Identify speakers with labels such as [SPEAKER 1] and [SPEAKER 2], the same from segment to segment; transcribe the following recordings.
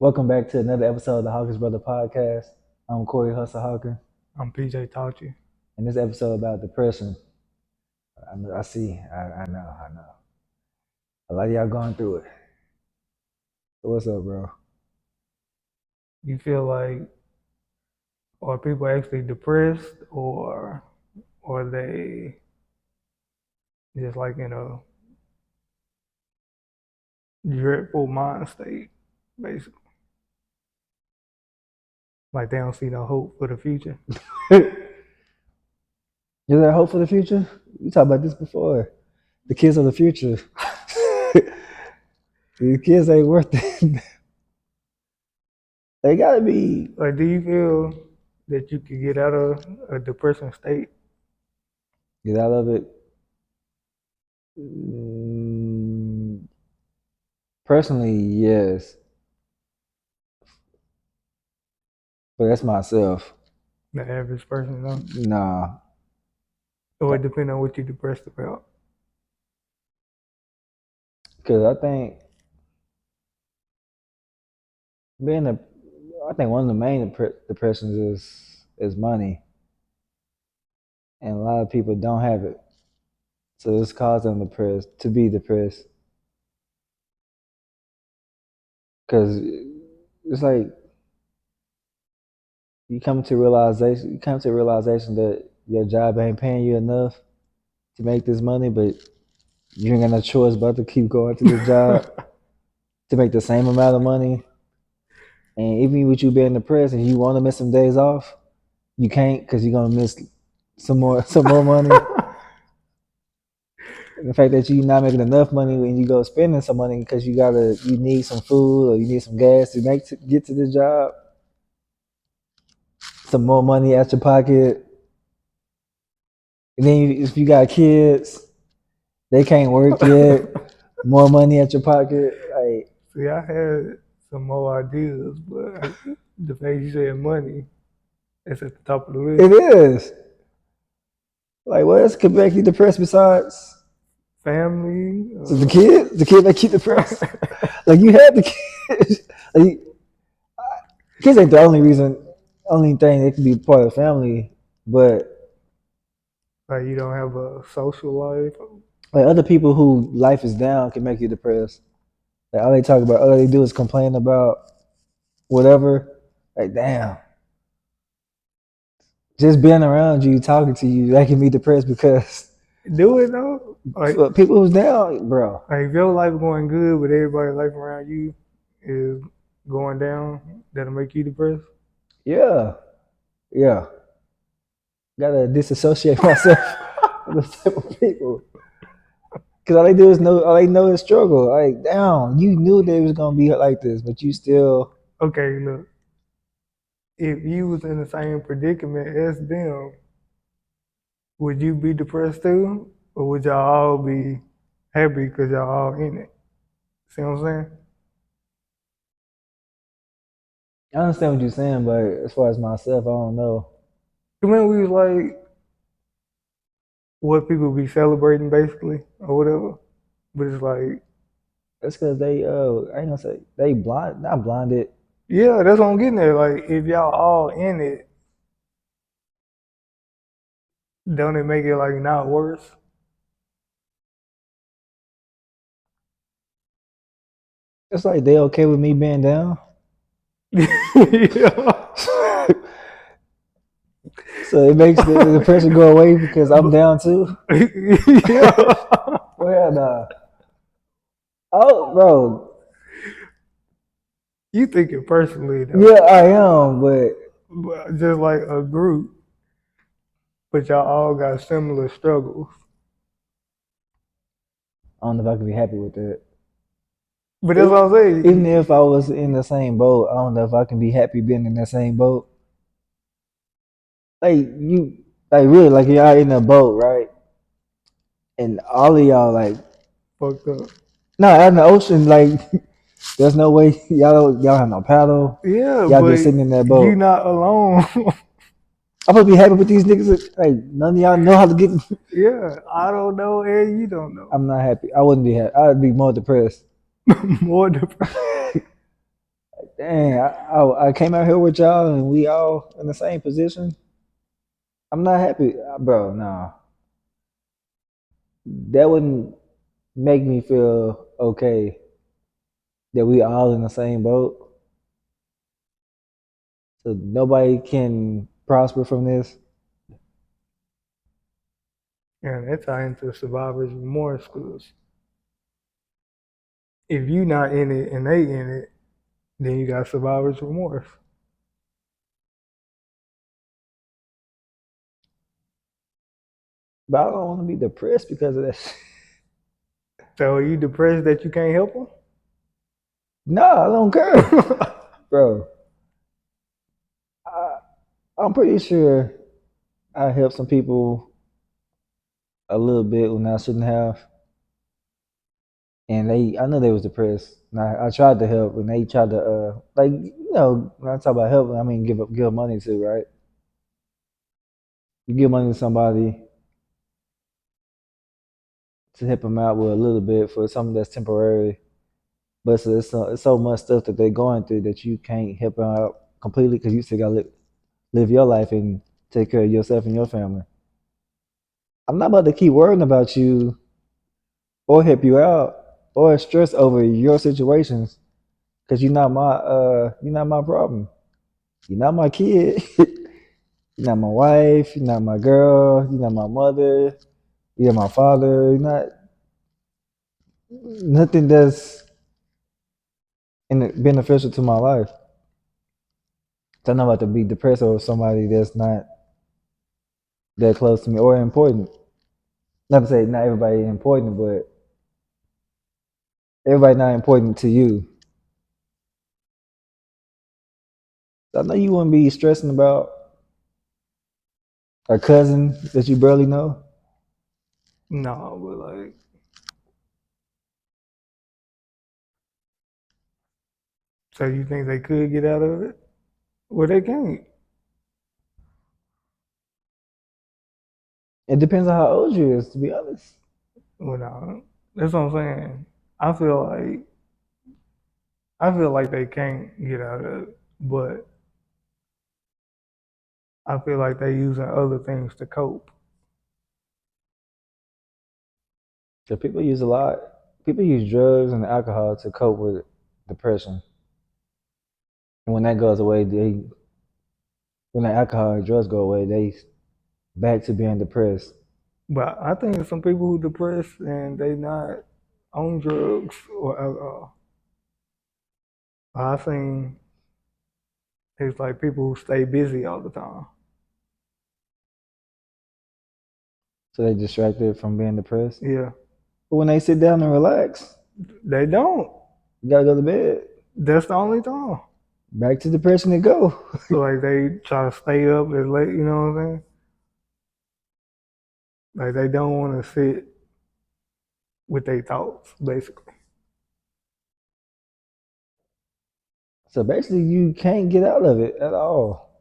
[SPEAKER 1] Welcome back to another episode of the Hawkins Brother Podcast. I'm Corey Hustle Hawker,
[SPEAKER 2] I'm PJ Tauchi.
[SPEAKER 1] and this episode about depression. I see, I know. A lot of y'all going through it. So what's up, bro?
[SPEAKER 2] You feel like are people actually depressed or they just like in a dreadful mind state, basically. Like they don't see no hope for the future.
[SPEAKER 1] Is there hope for the future? We talked about this before. The kids of the future. These kids ain't worth it. They gotta be
[SPEAKER 2] Like do you feel that you could get out of a depressing state?
[SPEAKER 1] get out of it. Mm, Personally, yes, but that's myself.
[SPEAKER 2] The average person, no?
[SPEAKER 1] Nah,
[SPEAKER 2] Or it depends on what you're depressed about.
[SPEAKER 1] because being a I think one of the main depressions is money, and a lot of people don't have it, so it's causing them depressed to be depressed. Because it's like you come to a realization that your job ain't paying you enough to make this money, but you ain't got no choice but to keep going to the job to make the same amount of money. And even with you being depressed and you want to miss some days off, you can't because you're gonna miss some more money. The fact that you're not making enough money when you go spending some money because you need some food or you need some gas to get to the job, some more money at your pocket, and then if you got kids, they can't work yet, more money at your pocket. Like
[SPEAKER 2] See, I had some more ideas, but the fact you said money, it's at the top of the
[SPEAKER 1] it
[SPEAKER 2] list.
[SPEAKER 1] is. Like what else could make you depressed besides
[SPEAKER 2] Family.
[SPEAKER 1] so the kids? The kid make you depressed. Like you had the kids. Like, kids ain't the only thing that can be part of the family, but
[SPEAKER 2] Like you don't have a social life.
[SPEAKER 1] like other people who life is down can make you depressed. Like all they talk about, all they do is complain about whatever. Like damn, just being around you, talking to you, that can be depressed because
[SPEAKER 2] Do it though.
[SPEAKER 1] people who's down, bro.
[SPEAKER 2] Like if your life going good, but everybody life around you is going down, that'll make you depressed.
[SPEAKER 1] Yeah, yeah. Gotta disassociate myself from those type of people. Cause all they know is struggle. Like, damn, you knew they was gonna be like this, but you still.
[SPEAKER 2] Okay, look. If you was in the same predicament as them, would you be depressed too, or would y'all all be happy because y'all all in it? See what I'm saying?
[SPEAKER 1] I understand what you're saying, but as far as myself, I don't know.
[SPEAKER 2] Remember we was like what people be celebrating basically or whatever, but it's like
[SPEAKER 1] That's because I ain't gonna say they blind, not blinded.
[SPEAKER 2] yeah, that's what I'm getting at. Like, if y'all all in it, don't it make it like not worse?
[SPEAKER 1] It's like they okay with me being down.
[SPEAKER 2] Yeah.
[SPEAKER 1] So it makes the depression go away because I'm down too.
[SPEAKER 2] Yeah.
[SPEAKER 1] Well, nah. Oh, bro.
[SPEAKER 2] You think it personally though,
[SPEAKER 1] Yeah, I am, but
[SPEAKER 2] but just like a group, but y'all all got similar struggles.
[SPEAKER 1] I don't know if I can be happy with that.
[SPEAKER 2] But that's what I'm
[SPEAKER 1] Even
[SPEAKER 2] saying.
[SPEAKER 1] if I was in the same boat, I don't know if I can be happy being in the same boat. Like you, like really, like y'all in a boat, right? And all of y'all, like,
[SPEAKER 2] Fucked up.
[SPEAKER 1] no, out in the ocean, like, there's no way y'all have no paddle.
[SPEAKER 2] Yeah,
[SPEAKER 1] Y'all
[SPEAKER 2] but
[SPEAKER 1] just sitting in that
[SPEAKER 2] you
[SPEAKER 1] boat.
[SPEAKER 2] not alone.
[SPEAKER 1] I'm gonna be happy with these niggas. Like none of y'all know how to get.
[SPEAKER 2] Yeah, I don't know, and you don't know.
[SPEAKER 1] I'm not happy. I wouldn't be happy. I'd be more depressed.
[SPEAKER 2] More depressed.
[SPEAKER 1] dang, I came out here with y'all and we all in the same position. I'm not happy, bro. No, that wouldn't make me feel okay that we all in the same boat. So nobody can prosper from this.
[SPEAKER 2] And that ties into survivor's remorse because if you not in it and they in it, then you got survivor's remorse.
[SPEAKER 1] But I don't want to be depressed because of that.
[SPEAKER 2] So are you depressed that you can't help
[SPEAKER 1] No, I don't care,
[SPEAKER 2] them?
[SPEAKER 1] bro. I, I'm pretty sure I helped some people a little bit when I shouldn't have, and I know they was depressed. And I tried to help, and they tried to like when I talk about help, I mean give money to, right? You give money to somebody to help them out with a little bit for something that's temporary, but it's so much stuff that they're going through that you can't help them out completely because you still got to live your life and take care of yourself and your family. I'm not about to keep worrying about you or help you out or stress over your situations because you're not my problem. You're not my kid. You're not my wife. You're not my girl. You're not my mother. You're my father. You're not nothing that's beneficial to my life. So I'm not about to be depressed over somebody that's not that close to me or important. Not to say not everybody important, but everybody not important to you. I know you wouldn't be stressing about a cousin that you barely know.
[SPEAKER 2] No, but like, so you think they could get out of it? Well, they can't.
[SPEAKER 1] It depends on how old you is, to be honest.
[SPEAKER 2] Well, no, that's what I'm saying. I feel like I feel like they can't get out of it, but I feel like they're using other things to cope.
[SPEAKER 1] So people use a lot. People use drugs and alcohol to cope with depression. And when that goes away, when the alcohol and drugs go away, they back to being depressed.
[SPEAKER 2] But I think there's some people who depressed and they not on drugs or alcohol. I think it's like people who stay busy all the time.
[SPEAKER 1] So they distracted from being depressed.
[SPEAKER 2] Yeah,
[SPEAKER 1] But when they sit down and relax,
[SPEAKER 2] they don't.
[SPEAKER 1] you gotta go to bed.
[SPEAKER 2] That's the only time.
[SPEAKER 1] Back to depression and go.
[SPEAKER 2] Like they try to stay up as late. You know what I'm saying? Like they don't want to sit with their thoughts, basically.
[SPEAKER 1] So basically, you can't get out of it at all.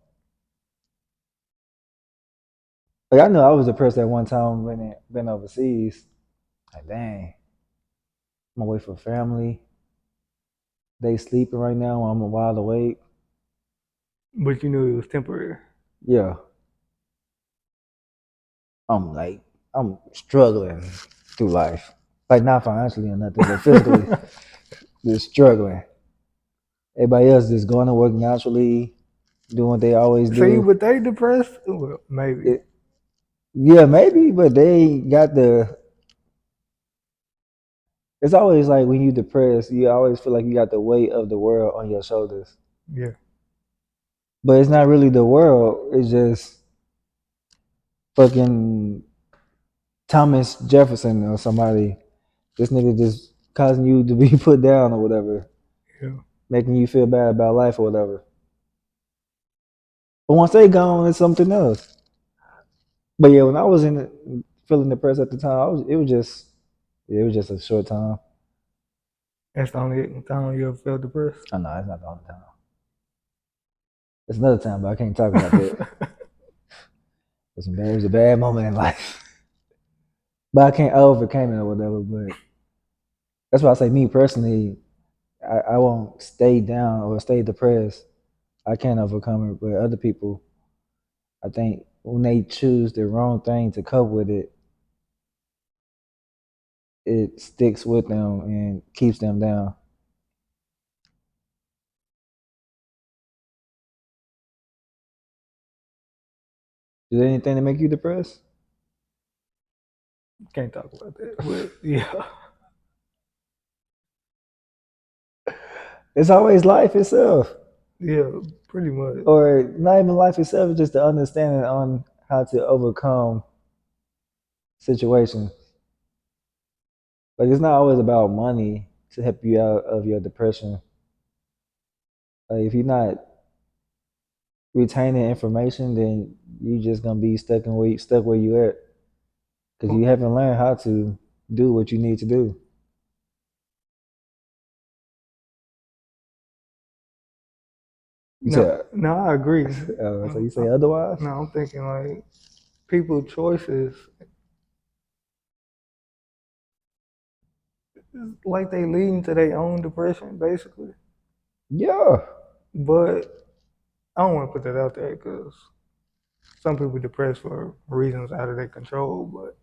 [SPEAKER 1] Like I know I was depressed at one time when it been overseas. Like dang, I'm away from family. They sleeping right now. I'm wide awake.
[SPEAKER 2] But you knew it was temporary.
[SPEAKER 1] Yeah, I'm struggling through life. Like not financially or nothing, but physically, just struggling. Everybody else just going to work naturally, doing what they always
[SPEAKER 2] See,
[SPEAKER 1] do.
[SPEAKER 2] but they depressed? Well, maybe.
[SPEAKER 1] It, yeah, maybe, but they ain't got the. It's always like when you depressed, you always feel like you got the weight of the world on your shoulders.
[SPEAKER 2] Yeah.
[SPEAKER 1] But it's not really the world. It's just fucking Thomas Jefferson or somebody. This nigga just causing you to be put down or whatever,
[SPEAKER 2] Yeah.
[SPEAKER 1] making you feel bad about life or whatever. But once they gone, it's something else. But yeah, when I was feeling depressed at the time, it was just a short time.
[SPEAKER 2] That's the only time you ever felt depressed.
[SPEAKER 1] I know it's not the only time. It's another time, but I can't talk about that. It was a bad moment in life, but I overcame it or whatever. But that's why I say me personally, I won't stay down or stay depressed. I can't overcome it. But other people, I think when they choose the wrong thing to cope with it, it sticks with them and keeps them down. Is there anything to make you depressed?
[SPEAKER 2] Can't talk about that. But yeah,
[SPEAKER 1] It's always life itself,
[SPEAKER 2] yeah, pretty much.
[SPEAKER 1] or not even life itself. It's just the understanding on how to overcome situations. Like it's not always about money to help you out of your depression. Like if you're not retaining information, then you just gonna be stuck where you at because you haven't learned how to do what you need to do. You
[SPEAKER 2] No,
[SPEAKER 1] said,
[SPEAKER 2] no, I agree.
[SPEAKER 1] so you say otherwise?
[SPEAKER 2] No, I'm thinking like people choices, like they leading to their own depression, basically.
[SPEAKER 1] Yeah,
[SPEAKER 2] But I don't want to put that out there because some people depressed for reasons out of their control. But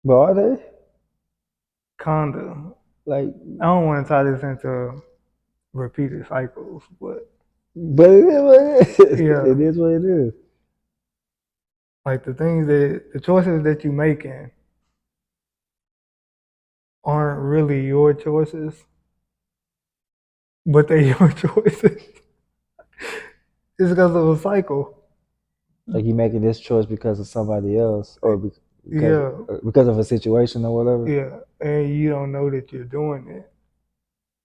[SPEAKER 1] but are they
[SPEAKER 2] kinda,
[SPEAKER 1] like?
[SPEAKER 2] I don't want to tie this into repeated cycles. But
[SPEAKER 1] But it is what it is.
[SPEAKER 2] yeah,
[SPEAKER 1] It is what it is.
[SPEAKER 2] like the choices that you making aren't really your choices, but they your choices. It's because of a cycle.
[SPEAKER 1] Like you making this choice because of somebody else, or
[SPEAKER 2] Yeah,
[SPEAKER 1] because of a situation or whatever.
[SPEAKER 2] yeah, and you don't know that you're doing it,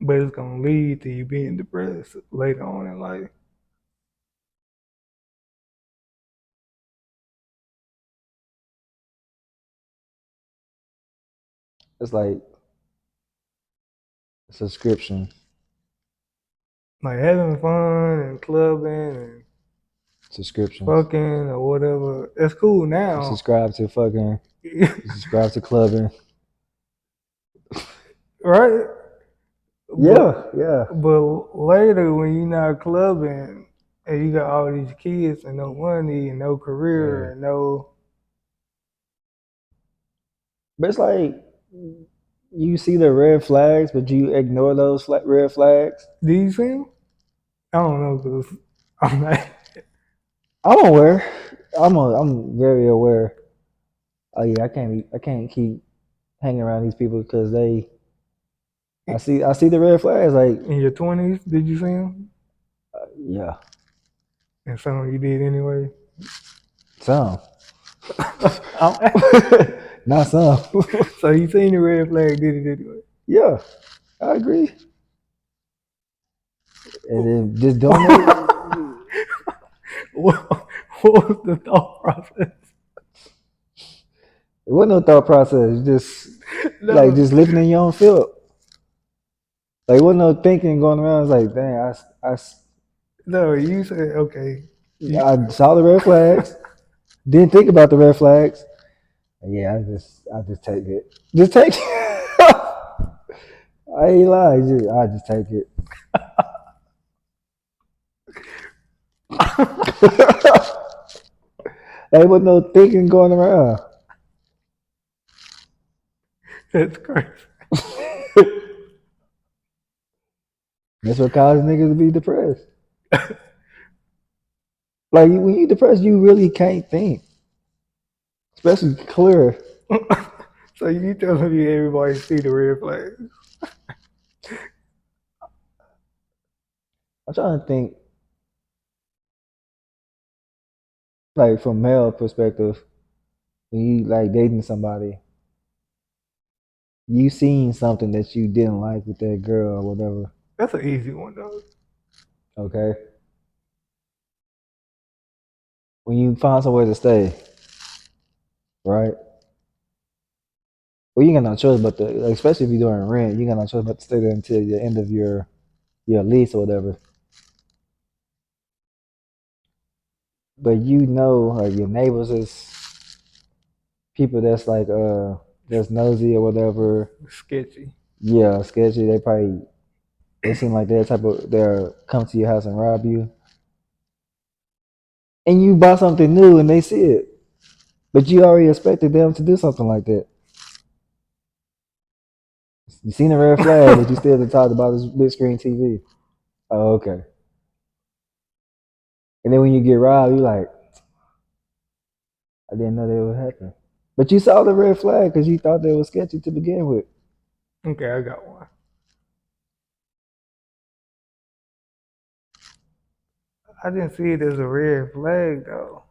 [SPEAKER 2] but it's gonna lead to you being depressed later on in life.
[SPEAKER 1] It's like a subscription.
[SPEAKER 2] Like having fun and clubbing and
[SPEAKER 1] Subscriptions.
[SPEAKER 2] fucking or whatever. It's cool
[SPEAKER 1] You
[SPEAKER 2] now.
[SPEAKER 1] subscribe to fucking. You subscribe to clubbing.
[SPEAKER 2] Right? But
[SPEAKER 1] Yeah, yeah,
[SPEAKER 2] later when you're not clubbing and you got all these kids and no money and no
[SPEAKER 1] yeah.
[SPEAKER 2] career and no,
[SPEAKER 1] But it's like you see the red flags, but you ignore those red flags.
[SPEAKER 2] do you see 'em? I don't know because I'm not.
[SPEAKER 1] I'm aware. I'm very aware. Oh yeah, I can't keep hanging around these people because they. I see the red flags. Like
[SPEAKER 2] In your 20s, did you see them?
[SPEAKER 1] yeah,
[SPEAKER 2] And some you did anyway.
[SPEAKER 1] some,
[SPEAKER 2] I'm-
[SPEAKER 1] not some.
[SPEAKER 2] so you seen the red flag, did it anyway.
[SPEAKER 1] Yeah, I agree. And then just don't know.
[SPEAKER 2] what, what was the thought process?
[SPEAKER 1] It wasn't no thought process. Just like
[SPEAKER 2] No,
[SPEAKER 1] just living in your own field. Like it wasn't no thinking going around. It's like dang,
[SPEAKER 2] no, you said okay. You,
[SPEAKER 1] I saw the red flags. Didn't think about the red flags. Yeah, I just take it. Just take it. I ain't lying. I just take it. Like with no thinking going around.
[SPEAKER 2] that's crazy.
[SPEAKER 1] That's what causes niggas to be depressed. Like when you depressed, you really can't think, especially clear.
[SPEAKER 2] So you telling me everybody see the red flag?
[SPEAKER 1] I'm trying to think, like from male perspective, when you like dating somebody, you seen something that you didn't like with that girl or whatever.
[SPEAKER 2] That's an easy one though.
[SPEAKER 1] Okay, when you find somewhere to stay, right? Well, you ain't got no choice but to, like, especially if you're doing rent, you ain't got no choice but to stay there until the end of your lease or whatever. But you know, like your neighbors is people that's like that's nosy or whatever.
[SPEAKER 2] Sketchy.
[SPEAKER 1] Yeah, sketchy. They seem like they'll come to your house and rob you. And you buy something new and they see it. But you already expected them to do something like that. You seen the red flag, but you still talked about this big screen TV. Oh, okay. And then when you get robbed, you like, I didn't know that would happen. But you saw the red flag because you thought they was sketchy to begin with.
[SPEAKER 2] Okay, I got one. I didn't see it as a red flag though,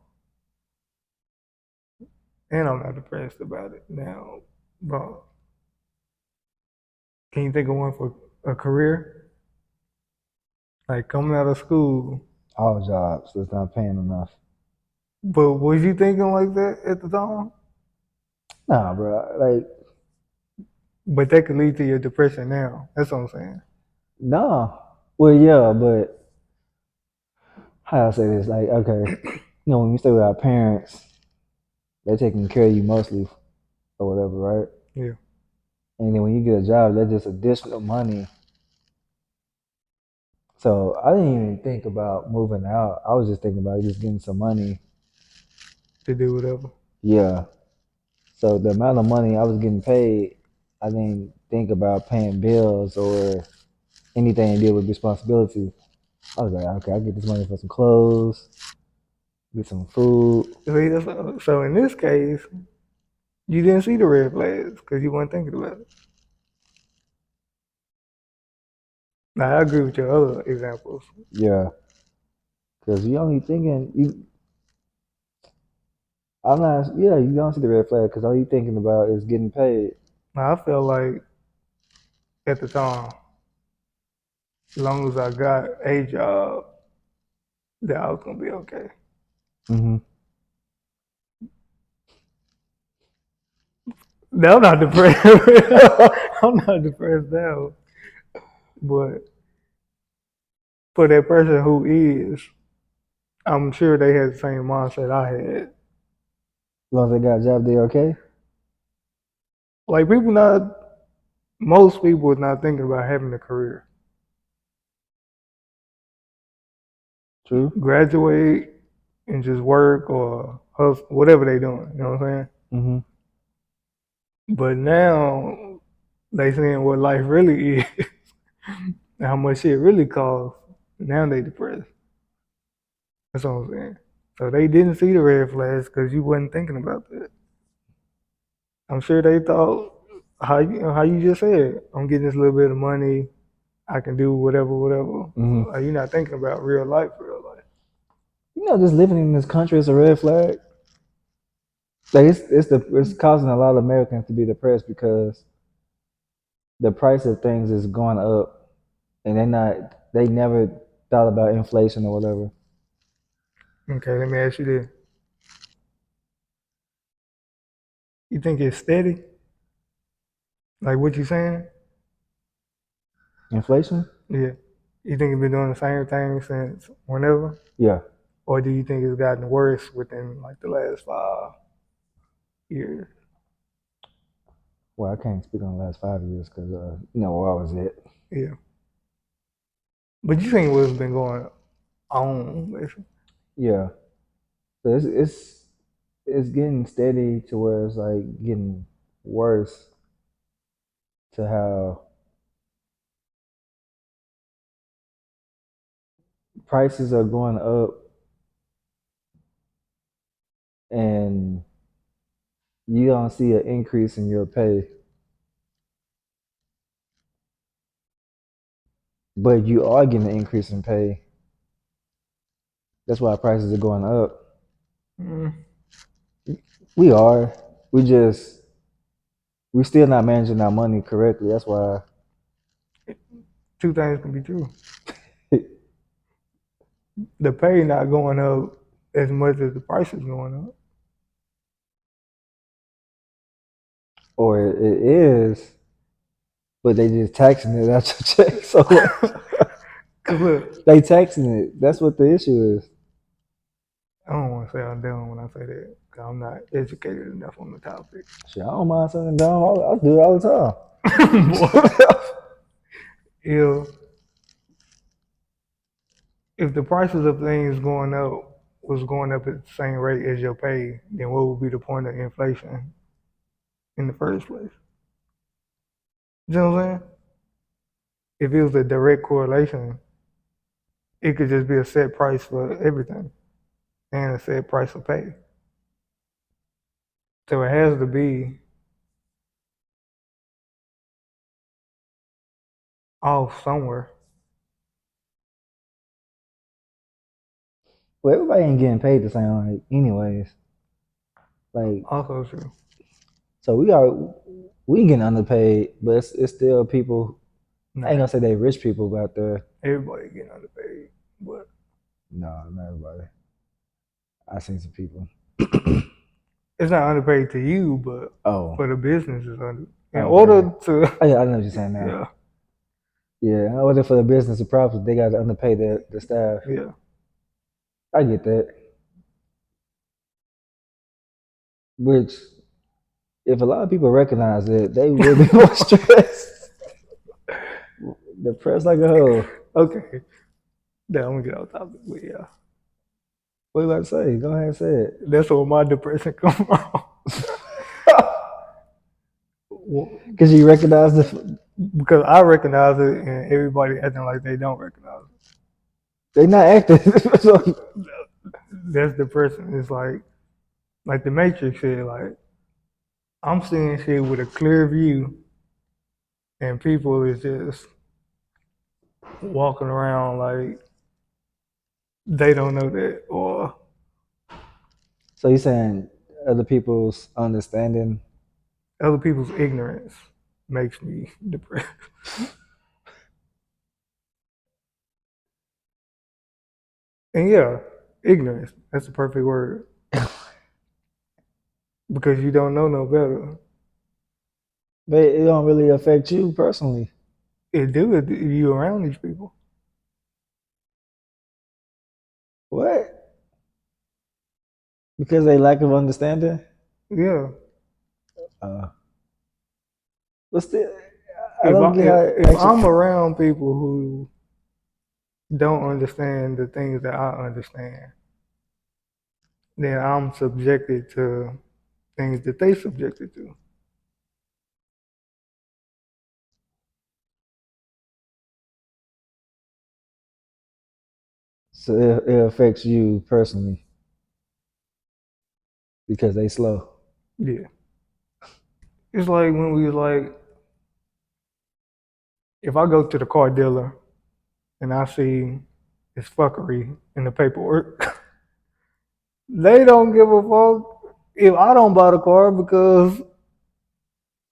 [SPEAKER 2] and I'm not depressed about it now. But can you think of one for a career? Like coming out of school.
[SPEAKER 1] All jobs that's not paying enough.
[SPEAKER 2] But was you thinking like that at the time?
[SPEAKER 1] Nah, bro. Like,
[SPEAKER 2] But that could lead to your depression now. That's what I'm saying.
[SPEAKER 1] nah. Well, yeah, but how I say this? Like, okay, when you stay with our parents, they're taking care of you mostly or whatever, right?
[SPEAKER 2] Yeah.
[SPEAKER 1] And then when you get a job, that's just additional money. So I didn't even think about moving out. I was just thinking about just getting some money.
[SPEAKER 2] To do whatever.
[SPEAKER 1] Yeah. So the amount of money I was getting paid, I didn't think about paying bills or anything to deal with responsibility. I was like, okay, I get this money for some clothes, get some food.
[SPEAKER 2] So in this case, you didn't see the red flags because you weren't thinking about it. Now, I agree with your other examples.
[SPEAKER 1] Yeah. Because you only thinking, I'm not, yeah, you don't see the red flag because all you thinking about is getting paid.
[SPEAKER 2] Now, I felt like at the time, as long as I got a job, that I was gonna be okay.
[SPEAKER 1] Mm-hmm.
[SPEAKER 2] Now I'm not depressed. I'm not depressed now. But for that person who is, I'm sure they had the same mindset I had.
[SPEAKER 1] As long as they got a job, they okay?
[SPEAKER 2] Like most people is not thinking about having a career.
[SPEAKER 1] True.
[SPEAKER 2] Graduate and just work or hustle, whatever they doing. You know what I'm saying?
[SPEAKER 1] Mm-hmm.
[SPEAKER 2] But now they seeing what life really is and how much shit really costs. Now they depressed. That's what I'm saying. So they didn't see the red flags because you wasn't thinking about that. I'm sure they thought how you just said, I'm getting this little bit of money, I can do whatever, whatever.
[SPEAKER 1] Mm-hmm.
[SPEAKER 2] You're not thinking about real life, real life.
[SPEAKER 1] Just living in this country is a red flag. Like it's causing a lot of Americans to be depressed because the price of things is going up, and they never thought about inflation or whatever.
[SPEAKER 2] Okay, let me ask you this. You think it's steady? Like what you saying?
[SPEAKER 1] Inflation?
[SPEAKER 2] Yeah. You think it's been doing the same thing since whenever?
[SPEAKER 1] Yeah.
[SPEAKER 2] Or do you think it's gotten worse within like the last 5 years?
[SPEAKER 1] Well, I can't speak on the last 5 years because where I was at.
[SPEAKER 2] Yeah. But you think what's been going on, basically?
[SPEAKER 1] Yeah. So it's getting steady to where it's like getting worse to how prices are going up and you don't see an increase in your pay, but you are getting an increase in pay. That's why prices are going up.
[SPEAKER 2] Mm.
[SPEAKER 1] We are. We just we still not managing our money correctly. That's why.
[SPEAKER 2] Two things can be true. The pay not going up as much as the price is going up.
[SPEAKER 1] Or it is, but they just taxing it out your check so much.
[SPEAKER 2] Cause look,
[SPEAKER 1] They taxing it. That's what the issue is.
[SPEAKER 2] I don't want to say I'm dumb when I say that. 'cause I'm not educated enough on the topic.
[SPEAKER 1] Shit, I don't mind sitting down. I do it all the
[SPEAKER 2] if if the prices of things going up was going up at the same rate as your pay, then what would be the point of inflation in the first place? You know what I'm saying? If it was a direct correlation, it could just be a set price for everything and a set price of pay. So it has to be off somewhere.
[SPEAKER 1] well, everybody ain't getting paid the same, like, anyways. Like,
[SPEAKER 2] Also true.
[SPEAKER 1] so we getting underpaid, but it's still people. I ain't
[SPEAKER 2] Nah,
[SPEAKER 1] gonna say they rich people out there.
[SPEAKER 2] everybody getting underpaid, but
[SPEAKER 1] No, not everybody. I seen some people.
[SPEAKER 2] it's not underpaid to you, but
[SPEAKER 1] Oh,
[SPEAKER 2] for the business is under. In
[SPEAKER 1] okay.
[SPEAKER 2] order to,
[SPEAKER 1] Oh, yeah, I know what you're saying now.
[SPEAKER 2] yeah,
[SPEAKER 1] Yeah, in order for the business to profit, they got to underpay the staff.
[SPEAKER 2] yeah.
[SPEAKER 1] I get that. Which, if a lot of people recognize it, they will be more stressed, depressed like a hoe.
[SPEAKER 2] Okay, now I'm gonna get off topic, but yeah,
[SPEAKER 1] What you about to say? Go ahead and say it.
[SPEAKER 2] that's where my depression come from. Well,
[SPEAKER 1] Because you recognize the
[SPEAKER 2] because I recognize it, and everybody acting like they don't recognize it.
[SPEAKER 1] they not acting. So,
[SPEAKER 2] That's depressing. It's like the Matrix said, like I'm seeing shit with a clear view, and people is just walking around like they don't know that, or
[SPEAKER 1] so you saying other people's understanding?
[SPEAKER 2] other people's ignorance makes me depressed. And yeah, ignorance. That's the perfect word because you don't know no better.
[SPEAKER 1] But it don't really affect you personally.
[SPEAKER 2] It do if you around these people.
[SPEAKER 1] What? Because they lack of understanding?
[SPEAKER 2] Yeah.
[SPEAKER 1] Uh, but still, I
[SPEAKER 2] If
[SPEAKER 1] don't
[SPEAKER 2] I
[SPEAKER 1] get how
[SPEAKER 2] if I'm
[SPEAKER 1] actually.
[SPEAKER 2] around people who don't understand the things that I understand, then I'm subjected to things that they subjected to.
[SPEAKER 1] So it affects you personally because they slow.
[SPEAKER 2] Yeah. It's like when we like if I go to the car dealer and I see this fuckery in the paperwork, they don't give a fuck if I don't buy the car because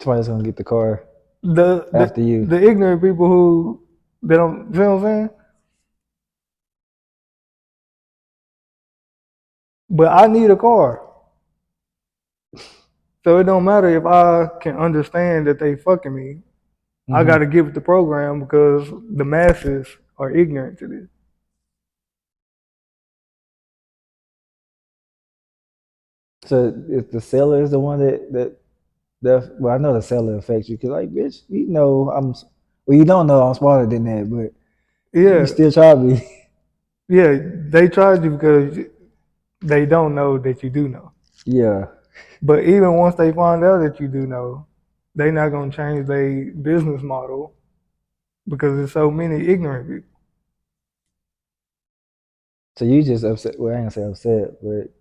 [SPEAKER 1] Somebody's gonna get the car
[SPEAKER 2] the the,
[SPEAKER 1] after you.
[SPEAKER 2] the ignorant people who they don't, you know what I'm saying? But I need a car. So it don't matter if I can understand that they fucking me. I
[SPEAKER 1] Hmm.
[SPEAKER 2] gotta give it the program because the masses are ignorant to this.
[SPEAKER 1] So if the seller is the one that well, I know the seller affects you because like, bitch, you know well, you don't know I'm smarter than that, but you
[SPEAKER 2] Yeah,
[SPEAKER 1] still try to be.
[SPEAKER 2] yeah, they charge you because they don't know that you do know.
[SPEAKER 1] Yeah.
[SPEAKER 2] But even once they find out that you do know, they not gonna change their business model because there's so many ignorant people.
[SPEAKER 1] So you just upset. Well, I ain't gonna say upset, but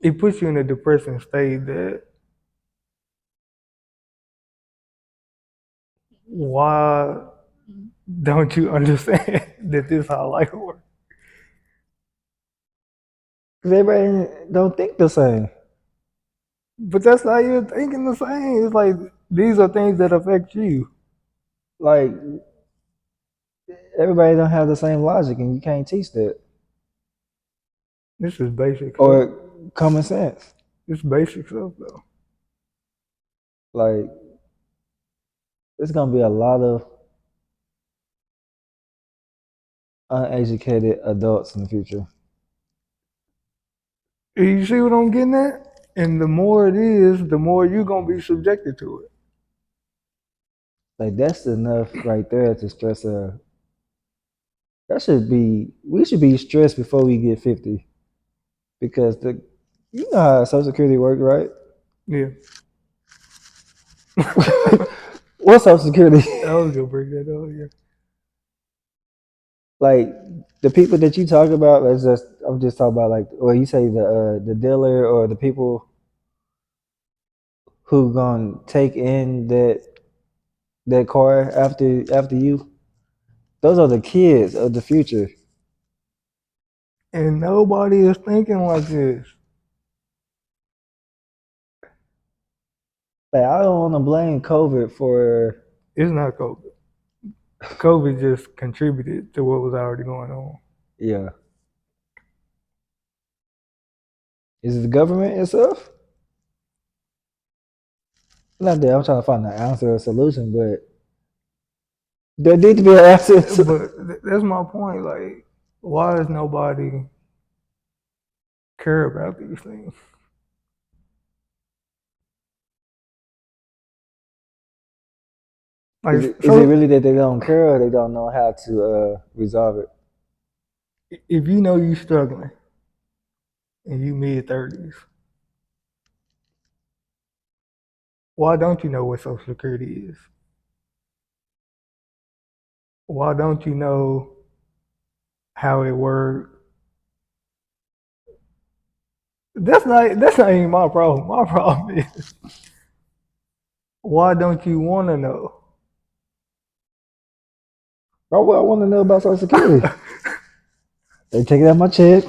[SPEAKER 2] It puts you in a depressing state that why don't you understand that this how life works?
[SPEAKER 1] because everybody don't think the same.
[SPEAKER 2] But that's not even thinking the same. It's like these are things that affect you.
[SPEAKER 1] Like everybody don't have the same logic, and you can't teach that
[SPEAKER 2] This is basic stuff.
[SPEAKER 1] or common sense.
[SPEAKER 2] It's basic stuff though.
[SPEAKER 1] Like there's gonna be a lot of uneducated adults in the future.
[SPEAKER 2] You see what I'm getting at? And the more it is, the more you're gonna be subjected to it.
[SPEAKER 1] Like that's enough right there to stress a. That should be. We should be stressed before we get 50 because the. You know how Social Security work, right?
[SPEAKER 2] Yeah.
[SPEAKER 1] What's Social Security?
[SPEAKER 2] I was gonna bring that up, yeah.
[SPEAKER 1] Like the people that you talk about is just. I'm just talking about like, well, you say the dealer or the people who gonna take in that car after you. Those are the kids of the future.
[SPEAKER 2] And nobody is thinking like this.
[SPEAKER 1] Like I don't want to blame COVID for.
[SPEAKER 2] It's not COVID. COVID just contributed to what was already going on.
[SPEAKER 1] Yeah. Is it the government itself? Not that I'm trying to find an answer or solution, but there need to be an answer.
[SPEAKER 2] But that's my point. Like, why does nobody care about these things?
[SPEAKER 1] Is
[SPEAKER 2] Like,
[SPEAKER 1] it
[SPEAKER 2] so
[SPEAKER 1] really that they don't care or they don't know how to resolve it?
[SPEAKER 2] if you know you're struggling and you mid-30s, why don't you know what Social Security is? Why don't you know how it works? That's not even my problem. My problem is, why don't you want to know?
[SPEAKER 1] Oh, well, I want to know about Social Security. They take it out my check,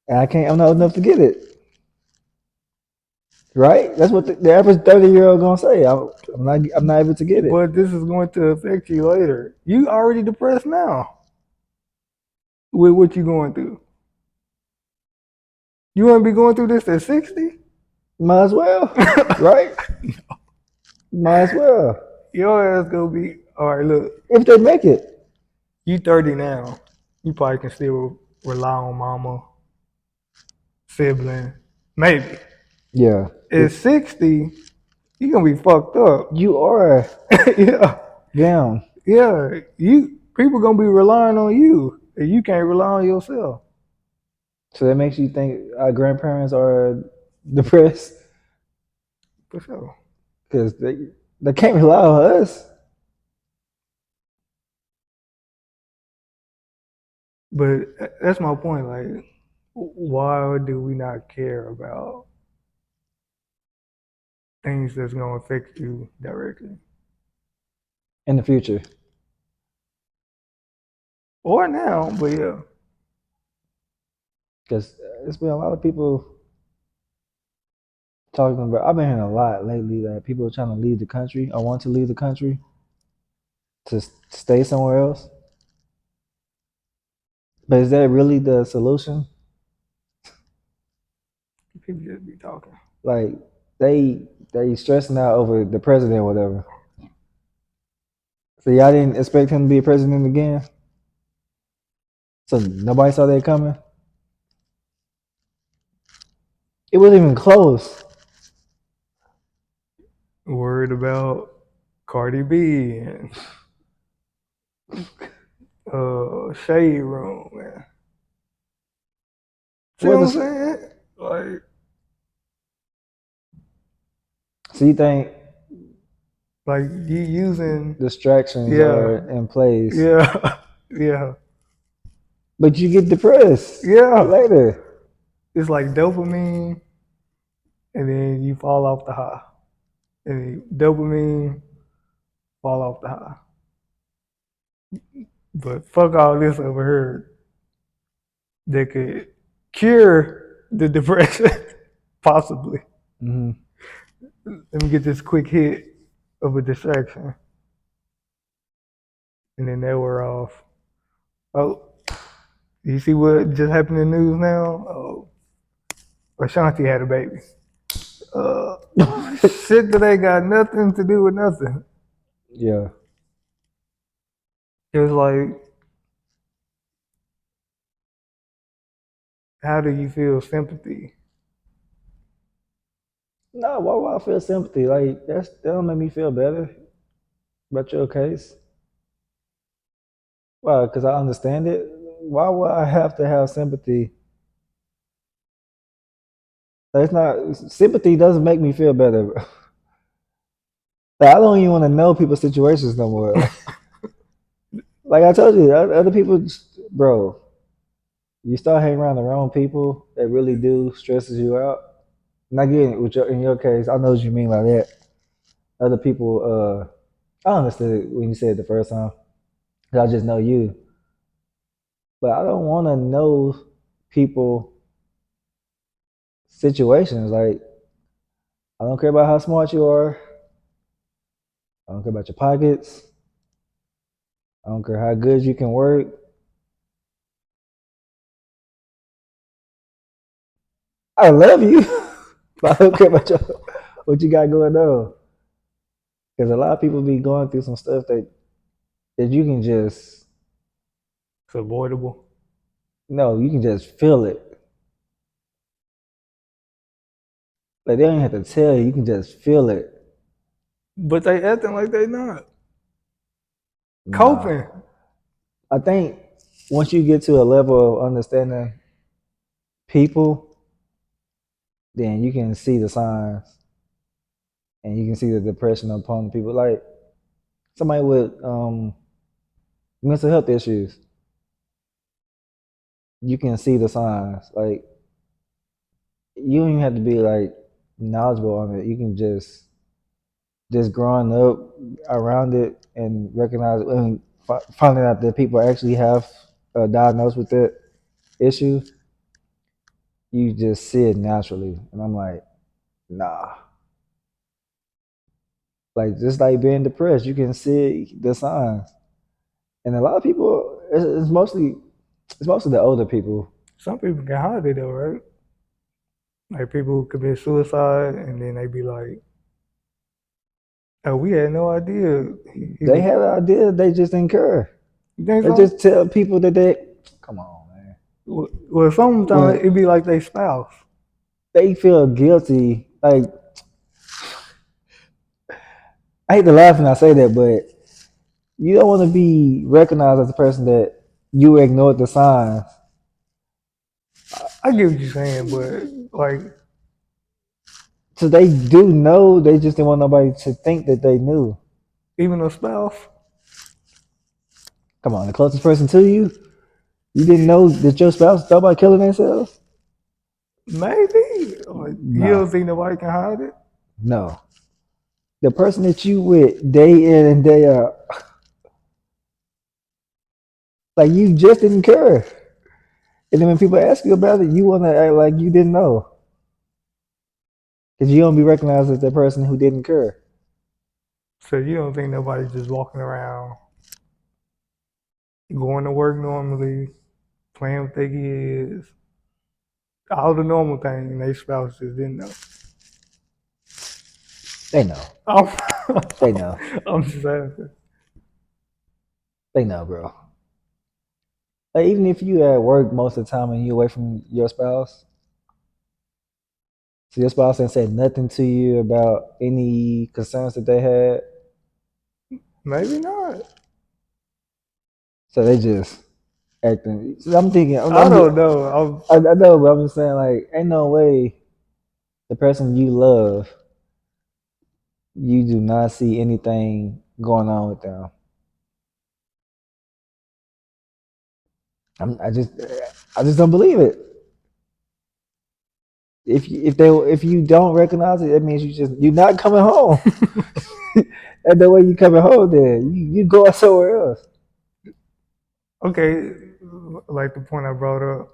[SPEAKER 1] and I can't. I'm not old enough to get it. Right? That's what the average 30-year-old gonna say. I'm not. I'm not able to get it.
[SPEAKER 2] But this is going to affect you later. You already depressed now with what you're going through. You want to be going through this at 60?
[SPEAKER 1] Might as well. Right? Might as well.
[SPEAKER 2] Your ass gonna be all right. Look,
[SPEAKER 1] If they make it.
[SPEAKER 2] you 30 now. You probably can still rely on mama, sibling, maybe.
[SPEAKER 1] Yeah.
[SPEAKER 2] At 60, you gonna be fucked up.
[SPEAKER 1] You are
[SPEAKER 2] Yeah,
[SPEAKER 1] them.
[SPEAKER 2] yeah. You people gonna be relying on you, and you can't rely on yourself.
[SPEAKER 1] So that makes you think our grandparents are depressed
[SPEAKER 2] For sure.
[SPEAKER 1] because they can't rely on us.
[SPEAKER 2] But that's my point. Like, why do we not care about things that's gonna affect you directly
[SPEAKER 1] In the future.
[SPEAKER 2] or now? But yeah,
[SPEAKER 1] Because it's been a lot of people talking about. I've been hearing a lot lately that people are trying to leave the country or want to leave the country to stay somewhere else. But is that really the solution?
[SPEAKER 2] people just be talking.
[SPEAKER 1] Like they stressing out over the president or whatever. So y'all didn't expect him to be a president again. So nobody saw that coming. It wasn't even close.
[SPEAKER 2] Worried about Cardi B and Shade Room, man. See what I'm
[SPEAKER 1] What the,
[SPEAKER 2] saying? Like,
[SPEAKER 1] so you think
[SPEAKER 2] like you using,
[SPEAKER 1] distractions
[SPEAKER 2] yeah,
[SPEAKER 1] are in place,
[SPEAKER 2] yeah, yeah,
[SPEAKER 1] but you get depressed
[SPEAKER 2] yeah.
[SPEAKER 1] later.
[SPEAKER 2] It's like dopamine, and then you fall off the high, and then dopamine fall off the high. But fuck all this over here that could cure the depression, possibly.
[SPEAKER 1] Hmm.
[SPEAKER 2] Let me get this quick hit of a distraction, and then they were off. Oh, you see what just happened in the news now? Oh, Ashanti had a baby. Uh, shit that ain't got nothing to do with nothing.
[SPEAKER 1] Yeah.
[SPEAKER 2] It was like, how do you feel sympathy?
[SPEAKER 1] No, why would I feel sympathy? Like that don't make me feel better about your case. Why? Because I understand it. Why would I have to have sympathy? That's not sympathy doesn't make me feel better. Like, I don't even want to know people's situations no more. Like I told you, other people, bro. You start hanging around the wrong people that really do stresses you out. Not getting with in your case, I know what you mean by that. Other people, I understood it when you said it the first time. 'Cause I just know you, but I don't want to know people situations. Like I don't care about how smart you are. I don't care about your pockets. I don't care how good you can work. I love you, but I don't care about what you got going on. Because a lot of people be going through some stuff that you can just
[SPEAKER 2] It's avoidable.
[SPEAKER 1] no, you can just feel it. Like they don't even have to tell you. You can just feel it.
[SPEAKER 2] But they acting like they not.
[SPEAKER 1] Nah,
[SPEAKER 2] Coping.
[SPEAKER 1] I think once you get to a level of understanding people, then you can see the signs and you can see the depression upon the people. Like somebody with mental health issues, you can see the signs. Like you don't even have to be like knowledgeable on it. You can just growing up around it and recognize and finding out that people actually have diagnosed with that issue. You just see it naturally, and I'm like, nah. Like just like being depressed, you can see the signs, and a lot of people, it's mostly the older people.
[SPEAKER 2] Some people can hide it though, right? Like people who commit suicide and then they be like, "Oh, we had no idea he
[SPEAKER 1] They
[SPEAKER 2] was."
[SPEAKER 1] had an idea, they just didn't care.
[SPEAKER 2] You think
[SPEAKER 1] They
[SPEAKER 2] so?
[SPEAKER 1] just tell people that they come on, man.
[SPEAKER 2] Well, sometimes
[SPEAKER 1] When
[SPEAKER 2] it be like they spouse.
[SPEAKER 1] they feel guilty, like I hate to laugh when I say that, but you don't want to be recognized as a person that you ignored the signs.
[SPEAKER 2] I get what you're saying, but like
[SPEAKER 1] So they do know, they just didn't want nobody to think that they knew.
[SPEAKER 2] even a spouse,
[SPEAKER 1] Come on, the closest person to you, you didn't know that your spouse thought about killing themselves?
[SPEAKER 2] maybe. Like you
[SPEAKER 1] No,
[SPEAKER 2] don't think nobody can hide it.
[SPEAKER 1] no. The person that you with day in and day out, like you just didn't care. And then when people ask you about it, you want to act like you didn't know. Because you don't be recognized as the person who didn't care.
[SPEAKER 2] So you don't think nobody's just walking around, going to work normally, playing with their kids, all the normal things, and their spouse just didn't know.
[SPEAKER 1] They know.
[SPEAKER 2] I'm,
[SPEAKER 1] They know.
[SPEAKER 2] I'm just asking.
[SPEAKER 1] They know, bro. Like, even if you at work most of the time and you away from your spouse, so your spouse didn't say nothing to you about any concerns that they had,
[SPEAKER 2] Maybe not.
[SPEAKER 1] so they just acting. So I'm thinking,
[SPEAKER 2] I don't know.
[SPEAKER 1] I know, but I'm just saying, like, ain't no way the person you love, you do not see anything going on with them. I'm, I just, I just don't believe it. If you don't recognize it, that means you're not coming home. And the way you coming home, then you go somewhere else.
[SPEAKER 2] Okay, like the point I brought up.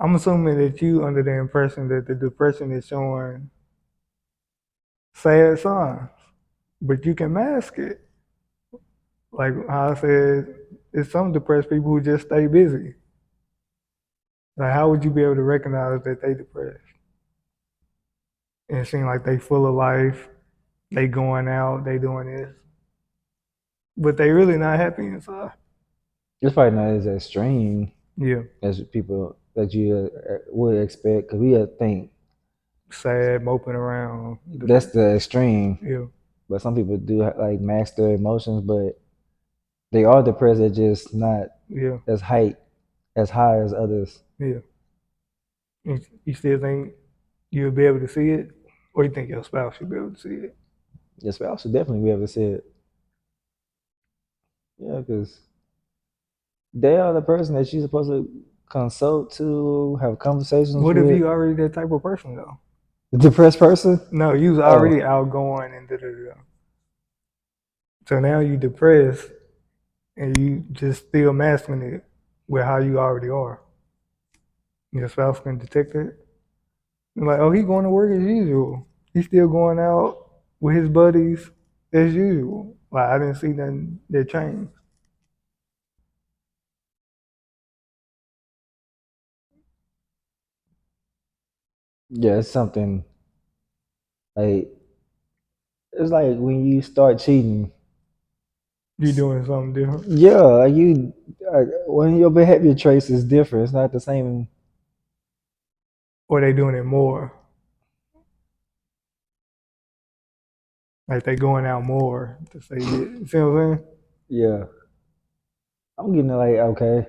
[SPEAKER 2] I'm assuming that you under the impression that the depression is showing sad signs, but you can mask it. Like how I said, it's some depressed people who just stay busy. Like how would you be able to recognize that they depressed and seem like they full of life, they going out, they doing this, but they really not happy inside.
[SPEAKER 1] It's probably not as extreme.
[SPEAKER 2] Yeah.
[SPEAKER 1] as people that you would expect. Because we think
[SPEAKER 2] Sad, moping around.
[SPEAKER 1] that's the extreme.
[SPEAKER 2] Yeah.
[SPEAKER 1] But some people do like mask their emotions, but they are depressed. They're just not
[SPEAKER 2] Yeah.
[SPEAKER 1] as high as others.
[SPEAKER 2] Yeah. You still think you'll be able to see it? Or you think your spouse should be able to see it?
[SPEAKER 1] Your spouse should definitely be able to say it. Yeah, because they are the person that you're supposed to consult to, have conversations
[SPEAKER 2] What if
[SPEAKER 1] with.
[SPEAKER 2] you already that type of person though?
[SPEAKER 1] The depressed person?
[SPEAKER 2] No, you was
[SPEAKER 1] Oh,
[SPEAKER 2] already outgoing and da da da. So now you depressed and you just still masking it with how you already are. Your spouse can detect it. You're like, oh, he going to work as usual. He's still going out with his buddies as usual. Like I didn't see nothing that changed.
[SPEAKER 1] yeah, it's something like it's like when you start cheating.
[SPEAKER 2] You doing something different.
[SPEAKER 1] Yeah, like when your behavior trace is different. It's not the same.
[SPEAKER 2] Or they doing it more. Like they going out more to say that. See what I'm saying?
[SPEAKER 1] Yeah, I'm getting it like okay,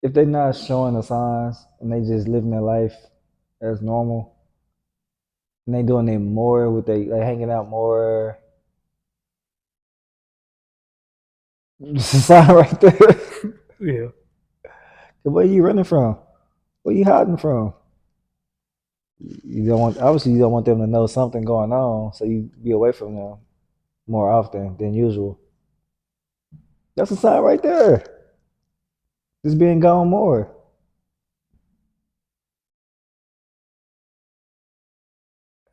[SPEAKER 1] if they're not showing the signs and they just living their life as normal, and they doing it more with they like hanging out more. It's a sign right there.
[SPEAKER 2] Yeah.
[SPEAKER 1] Where you running from? Where you hiding from? You don't want obviously you don't want them to know something going on, so you be away from them more often than usual. That's a sign right there. Just being gone more.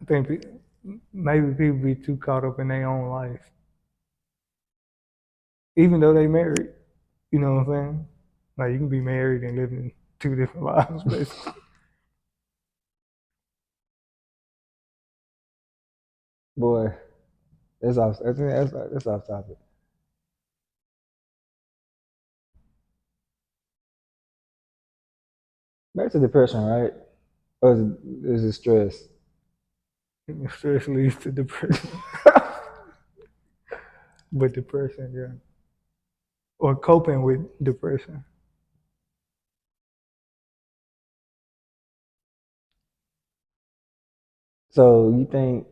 [SPEAKER 2] I think maybe people be too caught up in their own life, even though they married. You know what I'm saying? Like you can be married and living two different lives, basically.
[SPEAKER 1] Boy, that's off. That's off topic. Back to depression, right? Or is it stress?
[SPEAKER 2] Stress leads to depression, but depression, yeah, or coping with depression.
[SPEAKER 1] So you think?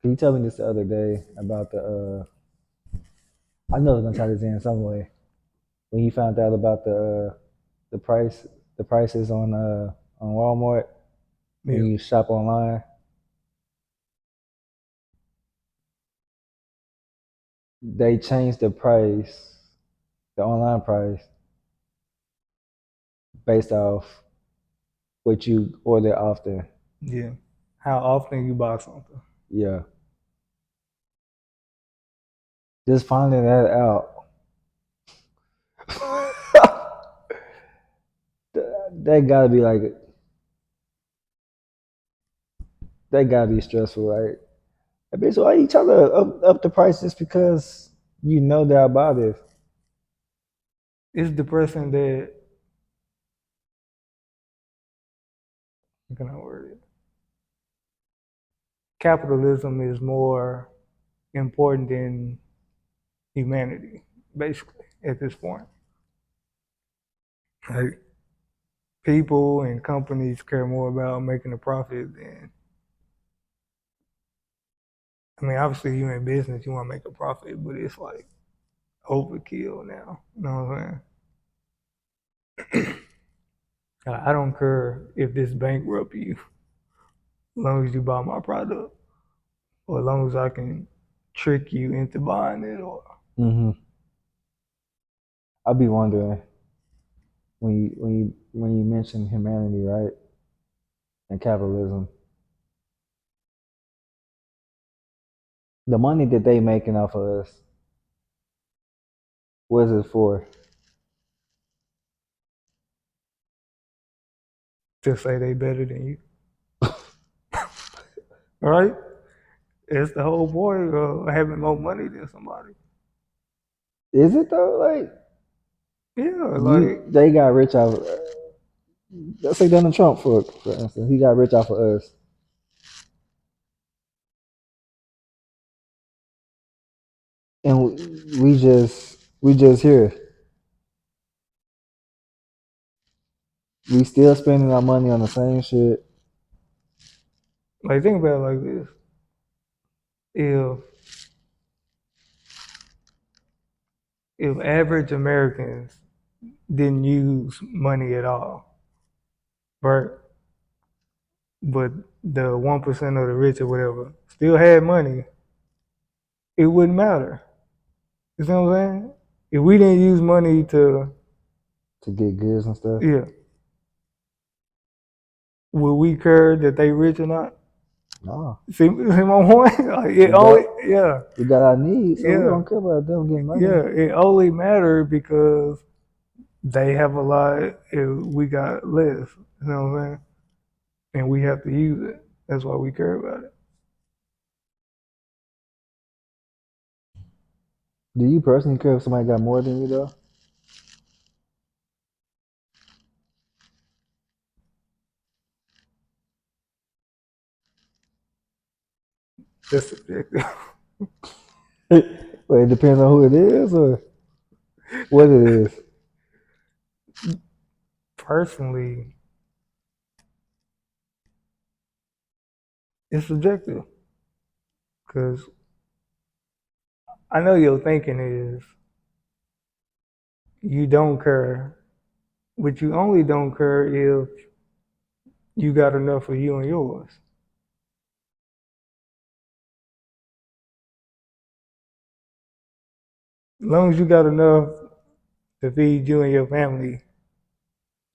[SPEAKER 1] Can you tell me this the other day about the? I know it's gonna tie this in some way. When you found out about the price, the prices on Walmart when
[SPEAKER 2] Yeah,
[SPEAKER 1] you shop online, they changed the price, the online price, based off what you order often.
[SPEAKER 2] yeah. How often you buy something?
[SPEAKER 1] Yeah, just finding that out. That gotta be like that gotta be stressful, right? I mean, so why you trying to up the price just because you know they're about it?
[SPEAKER 2] It's depressing that how can I word it? Capitalism is more important than humanity, basically, at this point. Like people and companies care more about making a profit than I mean, obviously you in business, you want to make a profit, but it's like overkill now. You know what I'm saying? I don't care if this bankrupt you, as long as you buy my product, or as long as I can trick you into buying it, or
[SPEAKER 1] Hmm. I'll be wondering when you mention humanity, right, and capitalism, the money that they making off of us, what is it for?
[SPEAKER 2] just say they better than you. All right? It's the whole point of having more money than somebody.
[SPEAKER 1] Is it though? Like,
[SPEAKER 2] Yeah, like
[SPEAKER 1] They got rich off. Let's say Donald Trump for instance, he got rich off of us, and we just here. We still spending our money on the same shit.
[SPEAKER 2] think about it like this. If average Americans didn't use money at all, right? But the 1% of the rich or whatever still had money, it wouldn't matter. You see what I'm saying? If we didn't use money to,
[SPEAKER 1] To get goods and stuff.
[SPEAKER 2] yeah, would we care that they rich or not?
[SPEAKER 1] No,
[SPEAKER 2] See my point? Like it
[SPEAKER 1] we
[SPEAKER 2] only,
[SPEAKER 1] got
[SPEAKER 2] yeah,
[SPEAKER 1] we got our needs, so we
[SPEAKER 2] yeah,
[SPEAKER 1] don't care about them getting money.
[SPEAKER 2] yeah. It only mattered because they have a lot and we got less. You know what I'm saying? And we have to use it. That's why we care about it.
[SPEAKER 1] Do you personally care if somebody got more than you though?
[SPEAKER 2] That's subjective.
[SPEAKER 1] Well, it depends on who it is or what it is.
[SPEAKER 2] Personally, it's subjective because I know your thinking is you don't care, but you only don't care if you got enough for you and yours. As long as you got enough to feed you and your family,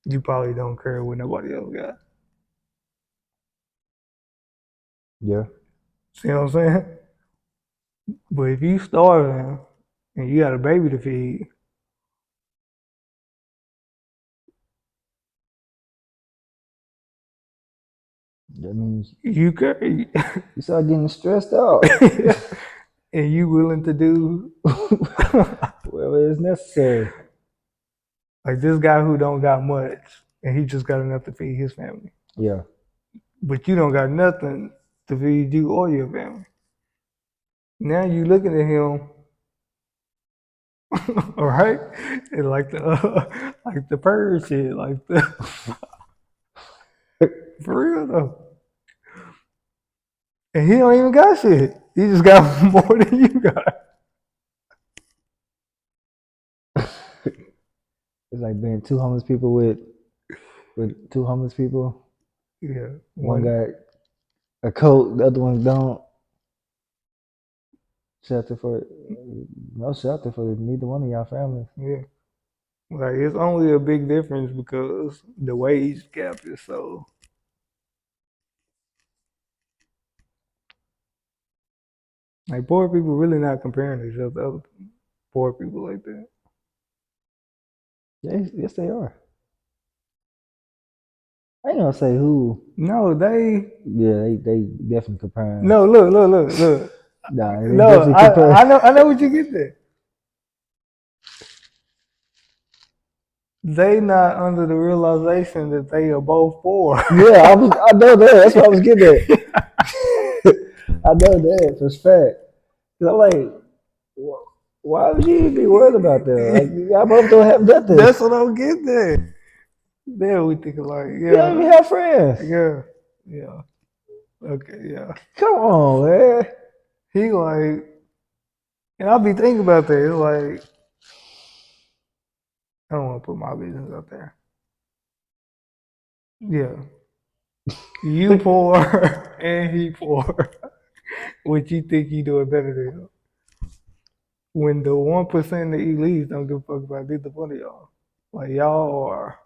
[SPEAKER 2] you probably don't care what nobody else got.
[SPEAKER 1] Yeah.
[SPEAKER 2] See what I'm saying? But if you starving and you got a baby to feed,
[SPEAKER 1] That means
[SPEAKER 2] you care,
[SPEAKER 1] you start getting stressed out.
[SPEAKER 2] and you willing to do
[SPEAKER 1] Whatever is necessary.
[SPEAKER 2] like this guy who don't got much and he just got enough to feed his family,
[SPEAKER 1] Yeah.
[SPEAKER 2] but you don't got nothing to feed you or your family. Now you looking at him, all right, and like the purge shit, like the for real though. And he don't even got shit. He just got more than you got.
[SPEAKER 1] It's like being two homeless people with two homeless people.
[SPEAKER 2] Yeah,
[SPEAKER 1] One
[SPEAKER 2] one.
[SPEAKER 1] got a coat, the other one don't. Shelter for no shelter for neither one of y'all families.
[SPEAKER 2] Yeah, like it's only a big difference because the wage gap is so. Like poor people really not comparing themselves to other poor people like that.
[SPEAKER 1] Yes, they are. I ain't gonna say who.
[SPEAKER 2] No, they.
[SPEAKER 1] Yeah, they definitely comparing.
[SPEAKER 2] No, look.
[SPEAKER 1] Nah, they
[SPEAKER 2] No,
[SPEAKER 1] definitely compare.
[SPEAKER 2] I know what you get there. They not under the realization that they are both poor.
[SPEAKER 1] Yeah, I know that. That's what I was getting at. I know that for a fact. 'Cause I'm like, why would you even be worried about that? Like, y'all both don't have nothing.
[SPEAKER 2] That's what I'm getting at. Then we think like,
[SPEAKER 1] You don't even have friends.
[SPEAKER 2] yeah, okay, yeah.
[SPEAKER 1] Come on, man.
[SPEAKER 2] He like, and I'll be thinking about that. It's like, I don't want to put my business out there. Yeah, you poor and he poor. What you think he doing better than him? When the 1% of elites don't give a fuck about neither one of y'all. Like y'all are.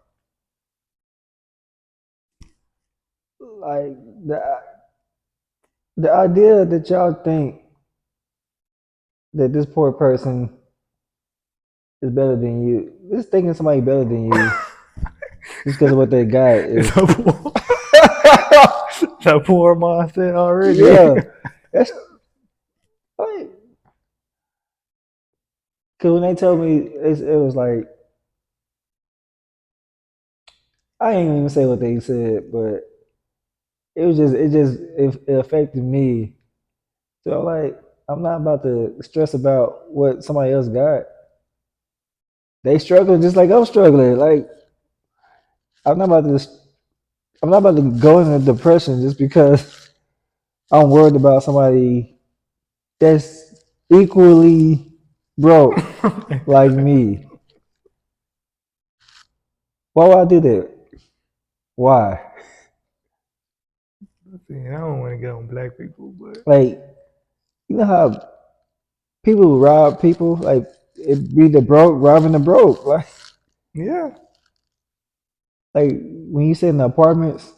[SPEAKER 1] Like the idea that y'all think that this poor person is better than you, just thinking somebody better than you just because of what they got
[SPEAKER 2] It's
[SPEAKER 1] is
[SPEAKER 2] a poor, it's a poor mindset already.
[SPEAKER 1] yeah. That's like because when they told me it was like I ain't even say what they said, but it affected me. So like I'm not about to stress about what somebody else got. They struggle just like I'm struggling. Like I'm not about to I'm not about to go into depression just because I'm worried about somebody that's equally broke like me. Why would I do that? Why?
[SPEAKER 2] See, I don't want to get on black people, but
[SPEAKER 1] Like you know how people rob people? Like it be the broke robbing the broke.
[SPEAKER 2] yeah.
[SPEAKER 1] Like when you sit in the apartments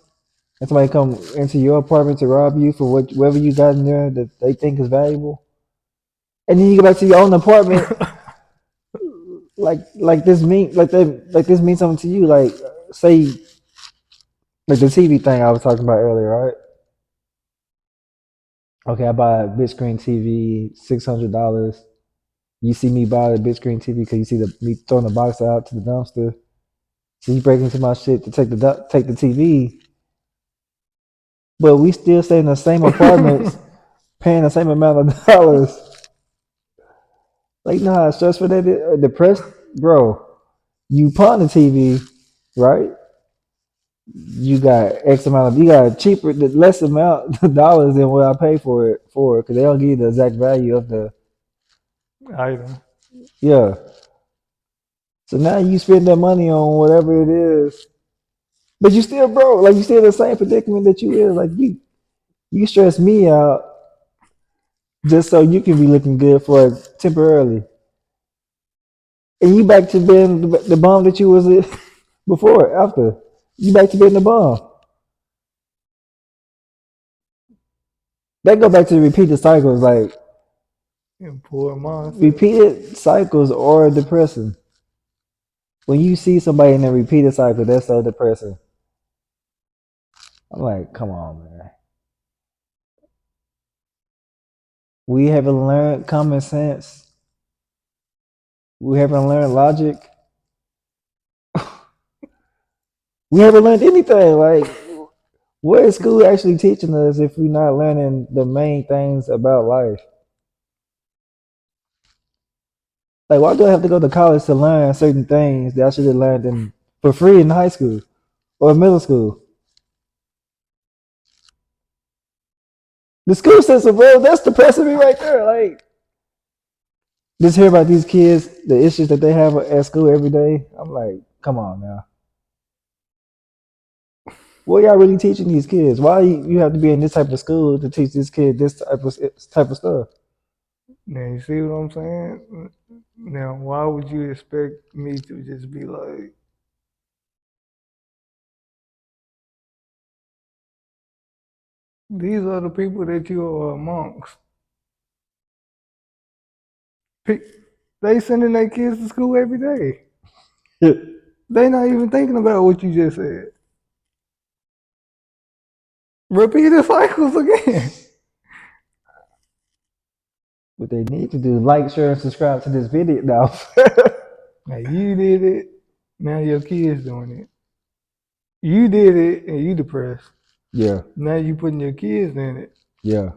[SPEAKER 1] and somebody come into your apartment to rob you for whatever you got in there that they think is valuable, and then you go back to your own apartment, like this means something to you. Like say like the TV thing I was talking about earlier, right? Okay, I buy a big screen TV, $600. You see me buy the big screen TV because you see me throwing the box out to the dumpster. So you break into my shit to take the TV, but we still stay in the same apartments, paying the same amount of dollars. Like, you know how stressful that is? Depressed, bro. You pawn the TV, right? You got X amount of, you got cheaper, less amount of dollars than what I pay for it because they don't give you the exact value of the,
[SPEAKER 2] Item.
[SPEAKER 1] yeah. So now you spend that money on whatever it is, but you still broke. Like you still in the same predicament that you is. Like you stress me out just so you can be looking good for temporarily, and you back to being the bum that you was before. After you back to being the bum. That go back to the repeated cycles. Like
[SPEAKER 2] And poor mindset.
[SPEAKER 1] repeated cycles are depressing. When you see somebody in a repeated cycle, that's so depressing. I'm like, come on, man. We haven't learned common sense. We haven't learned logic. We haven't learned anything. Like, what is school actually teaching us if we're not learning the main things about life? Like, why do I have to go to college to learn certain things that I should have learned for free in high school or middle school? The school system, bro, that's depressing me right there. Like, just hear about these kids, the issues that they have at school every day. I'm like, come on now. What y'all really teaching these kids? Why you have to be in this type of school to teach this kid this type of stuff?
[SPEAKER 2] Now you see what I'm saying? Now why would you expect me to just be like, these are the people that you are amongst? They sending their kids to school every day. They not even thinking about what you just said. Repeat the cycles again.
[SPEAKER 1] What they need to do, like, share, and subscribe to this video now.
[SPEAKER 2] Now you did it. Now your kids doing it. You did it and you depressed.
[SPEAKER 1] Yeah,
[SPEAKER 2] Now you putting your kids in it.
[SPEAKER 1] yeah.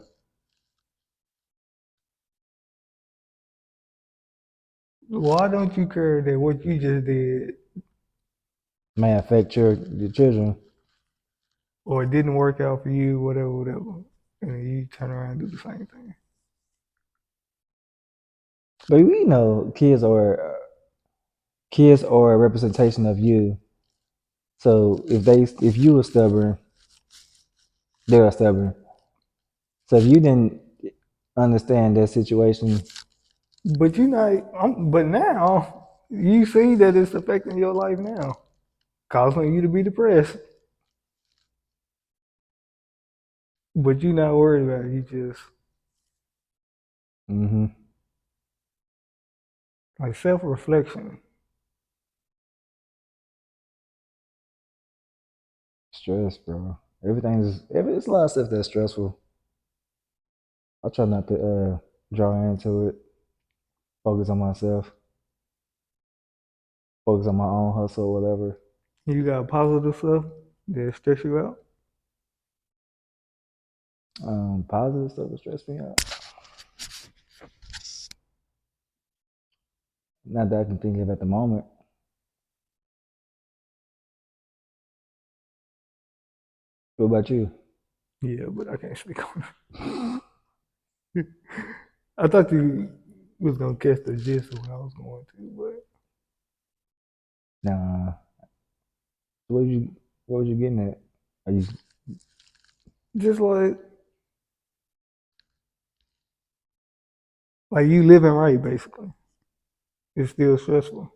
[SPEAKER 2] Why don't you care that what you just did
[SPEAKER 1] May affect your children.
[SPEAKER 2] or it didn't work out for you, whatever, whatever, and then you turn around and do the same thing?
[SPEAKER 1] But we know kids are a representation of you. So if you were stubborn, they are stubborn. So if you didn't understand that situation,
[SPEAKER 2] But you not. But now you see that it's affecting your life now, causing you to be depressed. But you not worried about it. You just
[SPEAKER 1] hmm
[SPEAKER 2] like self-reflection.
[SPEAKER 1] stress, bro. It's a lot of stuff that's stressful. I try not to draw into it. Focus on myself. Focus on my own hustle, whatever.
[SPEAKER 2] You got positive stuff that stress you out?
[SPEAKER 1] Positive stuff that stress me out. Not that I can think of at the moment. What about you?
[SPEAKER 2] Yeah, but I can't speak on it. I thought you was gonna catch the gist of what I was going to, but
[SPEAKER 1] Nah. So what was you getting at? Are you
[SPEAKER 2] just like you living right basically. It's still stressful.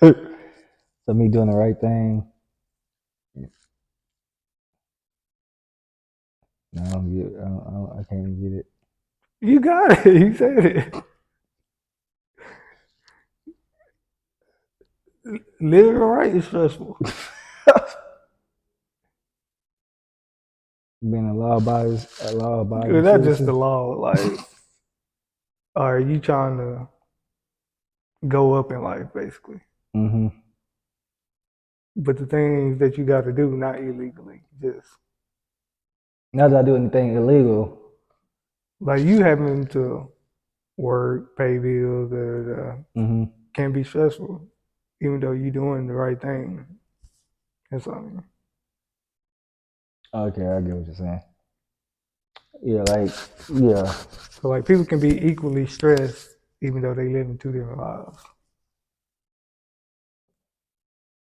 [SPEAKER 1] so me doing the right thing? No, I don't get. I can't even get it.
[SPEAKER 2] You got it. You said it. Living right is stressful.
[SPEAKER 1] Being a law abiding
[SPEAKER 2] That's just the
[SPEAKER 1] citizen.
[SPEAKER 2] law. Like, are you trying to go up in life basically?
[SPEAKER 1] Mm-hmm.
[SPEAKER 2] But the things that you got to do, not illegally, just
[SPEAKER 1] Not that I do anything illegal.
[SPEAKER 2] like you having to work, pay bills,
[SPEAKER 1] Mm-hmm.
[SPEAKER 2] can be stressful, even though you're doing the right thing. That's what I mean.
[SPEAKER 1] Okay, I get what you're saying. Yeah, like yeah.
[SPEAKER 2] So like people can be equally stressed, even though they live in two different lives.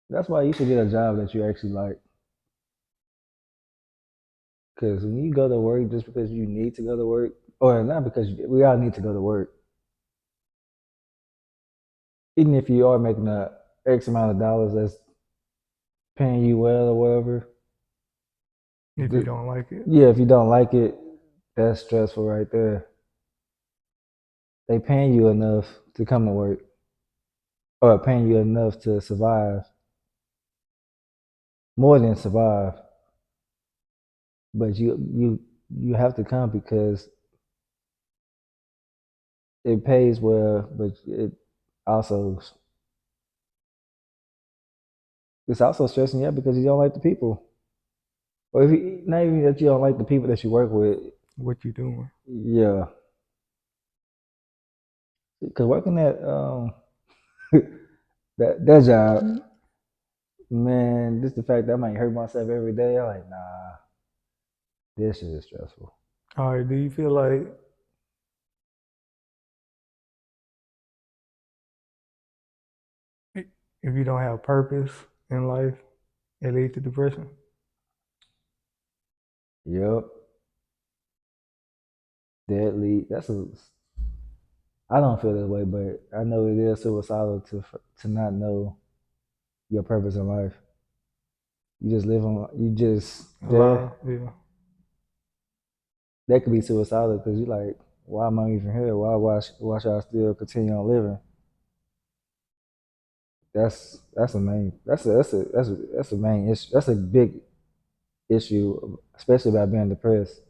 [SPEAKER 1] That's why you should get a job that you actually like. Because when you go to work just because you need to go to work, or not because we all need to go to work, even if you are making a X amount of dollars that's paying you well or whatever,
[SPEAKER 2] If you don't like it,
[SPEAKER 1] yeah, if you don't like it, that's stressful right there. They paying you enough to come to work, or paying you enough to survive, more than survive. But you have to come because it pays well, but also it's also stressing you out because you don't like the people. Or if you, not even that you don't like the people that you work with,
[SPEAKER 2] what you doing?
[SPEAKER 1] yeah. Because working at that job, man, just the fact that I might hurt myself every day, I'm like, nah, this shit is stressful.
[SPEAKER 2] All right, do you feel like if you don't have purpose in life, it leads to depression?
[SPEAKER 1] Yep, deadly. That's a. I don't feel that way, but I know it is suicidal to not know your purpose in life. You just live on. You just
[SPEAKER 2] A lot
[SPEAKER 1] there.
[SPEAKER 2] of yeah.
[SPEAKER 1] That could be suicidal because you're like, why am I even here? Why should I still continue on living? That's a main that's a main issue. That's a big issue, especially about being depressed.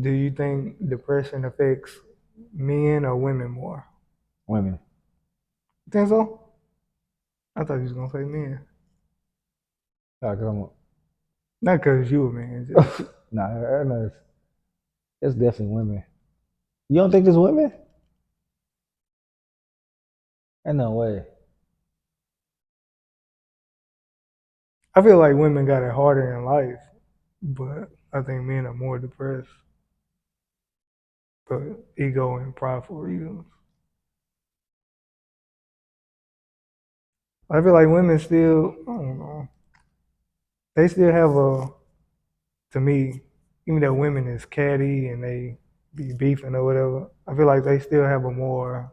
[SPEAKER 2] Do you think depression affects men or women more?
[SPEAKER 1] Women.
[SPEAKER 2] You think so? I thought you was gonna say men.
[SPEAKER 1] Like, come
[SPEAKER 2] Not because you a man,
[SPEAKER 1] on.
[SPEAKER 2] just
[SPEAKER 1] Nah, I know it's definitely women. You don't think it's women? Ain't no way.
[SPEAKER 2] I feel like women got it harder in life, but I think men are more depressed, but ego and prideful reasons. I feel like women still, I don't know, they still have to me, even though women is catty and they be beefing or whatever, I feel like they still have a more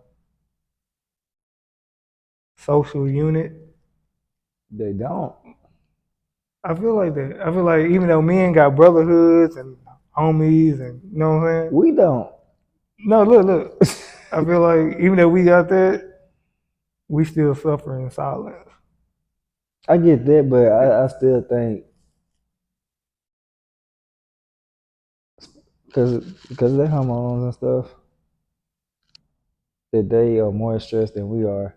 [SPEAKER 2] social unit.
[SPEAKER 1] They don't.
[SPEAKER 2] I feel like that. I feel like even though men got brotherhoods and homies and you know what I'm saying?
[SPEAKER 1] We don't.
[SPEAKER 2] No, look. I feel like even though we got that, we still suffer in silence.
[SPEAKER 1] I get that, but I still think because of their hormones and stuff that they are more stressed than we are.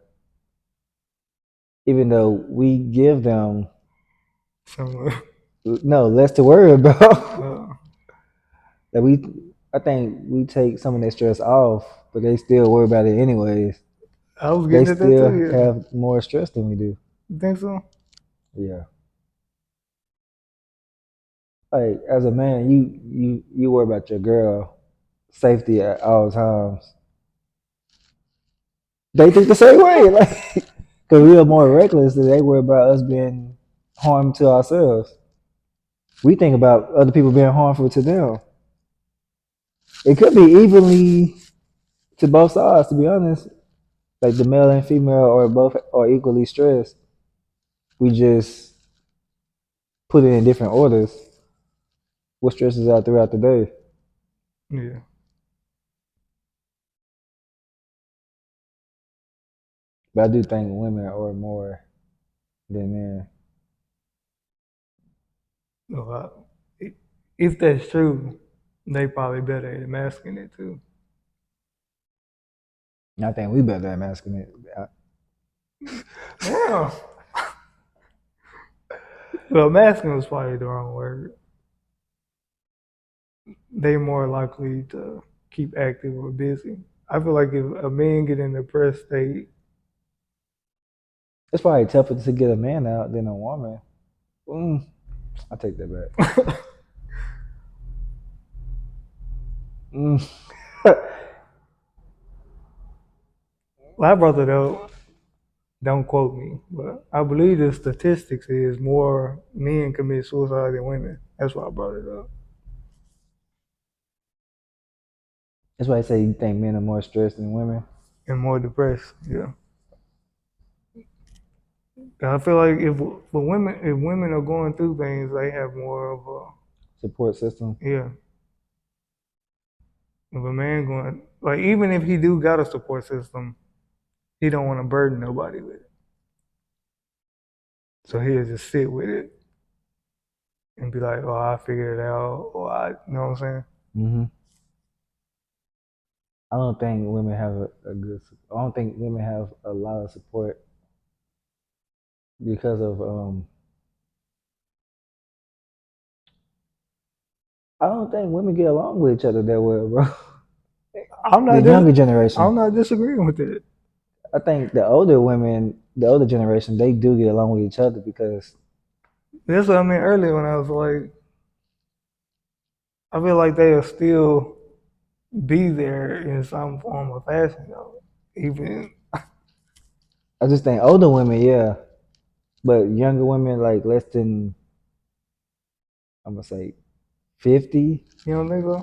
[SPEAKER 1] even though we give them
[SPEAKER 2] So,
[SPEAKER 1] no less to worry about.
[SPEAKER 2] uh,
[SPEAKER 1] That I think we take some of that stress off, but they still worry about it anyways.
[SPEAKER 2] I was
[SPEAKER 1] They
[SPEAKER 2] getting at that
[SPEAKER 1] still
[SPEAKER 2] too. Yeah,
[SPEAKER 1] have more stress than we do.
[SPEAKER 2] you think so?
[SPEAKER 1] Yeah. Like as a man, you worry about your girl safety at all times. They think the same way, like because we are more reckless than they worry about us being harmed to ourselves. We think about other people being harmful to them. It could be evenly to both sides, to be honest. Like the male and female are both are equally stressed. We just put it in different orders. What stresses out throughout the day?
[SPEAKER 2] Yeah.
[SPEAKER 1] But I do think women are more than men.
[SPEAKER 2] No, if that's true, they probably better at masking it too.
[SPEAKER 1] I think we better at masking it.
[SPEAKER 2] Yeah. Well, masking was probably the wrong word. They more likely to keep active or busy. I feel like if a man get in the depressed state,
[SPEAKER 1] It's probably tougher to get a man out than a woman. Mm, I take that back. Mm.
[SPEAKER 2] well, I brought it up. Don't quote me, but I believe the statistics is more men commit suicide than women. That's why I brought it up.
[SPEAKER 1] That's why I say you think men are more stressed than women.
[SPEAKER 2] And more depressed. Yeah. I feel like if women are going through things, they have more of
[SPEAKER 1] Support system.
[SPEAKER 2] a yeah. If a man going like even if he do got a support system, he don't want to burden nobody with it. So he'll just sit with it and be like, "Oh, I figured it out," or you know what I'm saying?
[SPEAKER 1] Hmm. I don't think women have a good. I don't think women have a lot of support because of. I don't think women get along with each other that well, bro.
[SPEAKER 2] I'm
[SPEAKER 1] The
[SPEAKER 2] not dis-
[SPEAKER 1] younger generation.
[SPEAKER 2] I'm not disagreeing with it.
[SPEAKER 1] I think the older women, the older generation, they do get along with each other because
[SPEAKER 2] That's what I meant earlier when I was like, I feel like they'll still be there in some form of fashion though. Even
[SPEAKER 1] I just think older women, yeah, but younger women, like less than I'm gonna say 50,
[SPEAKER 2] you don't think so?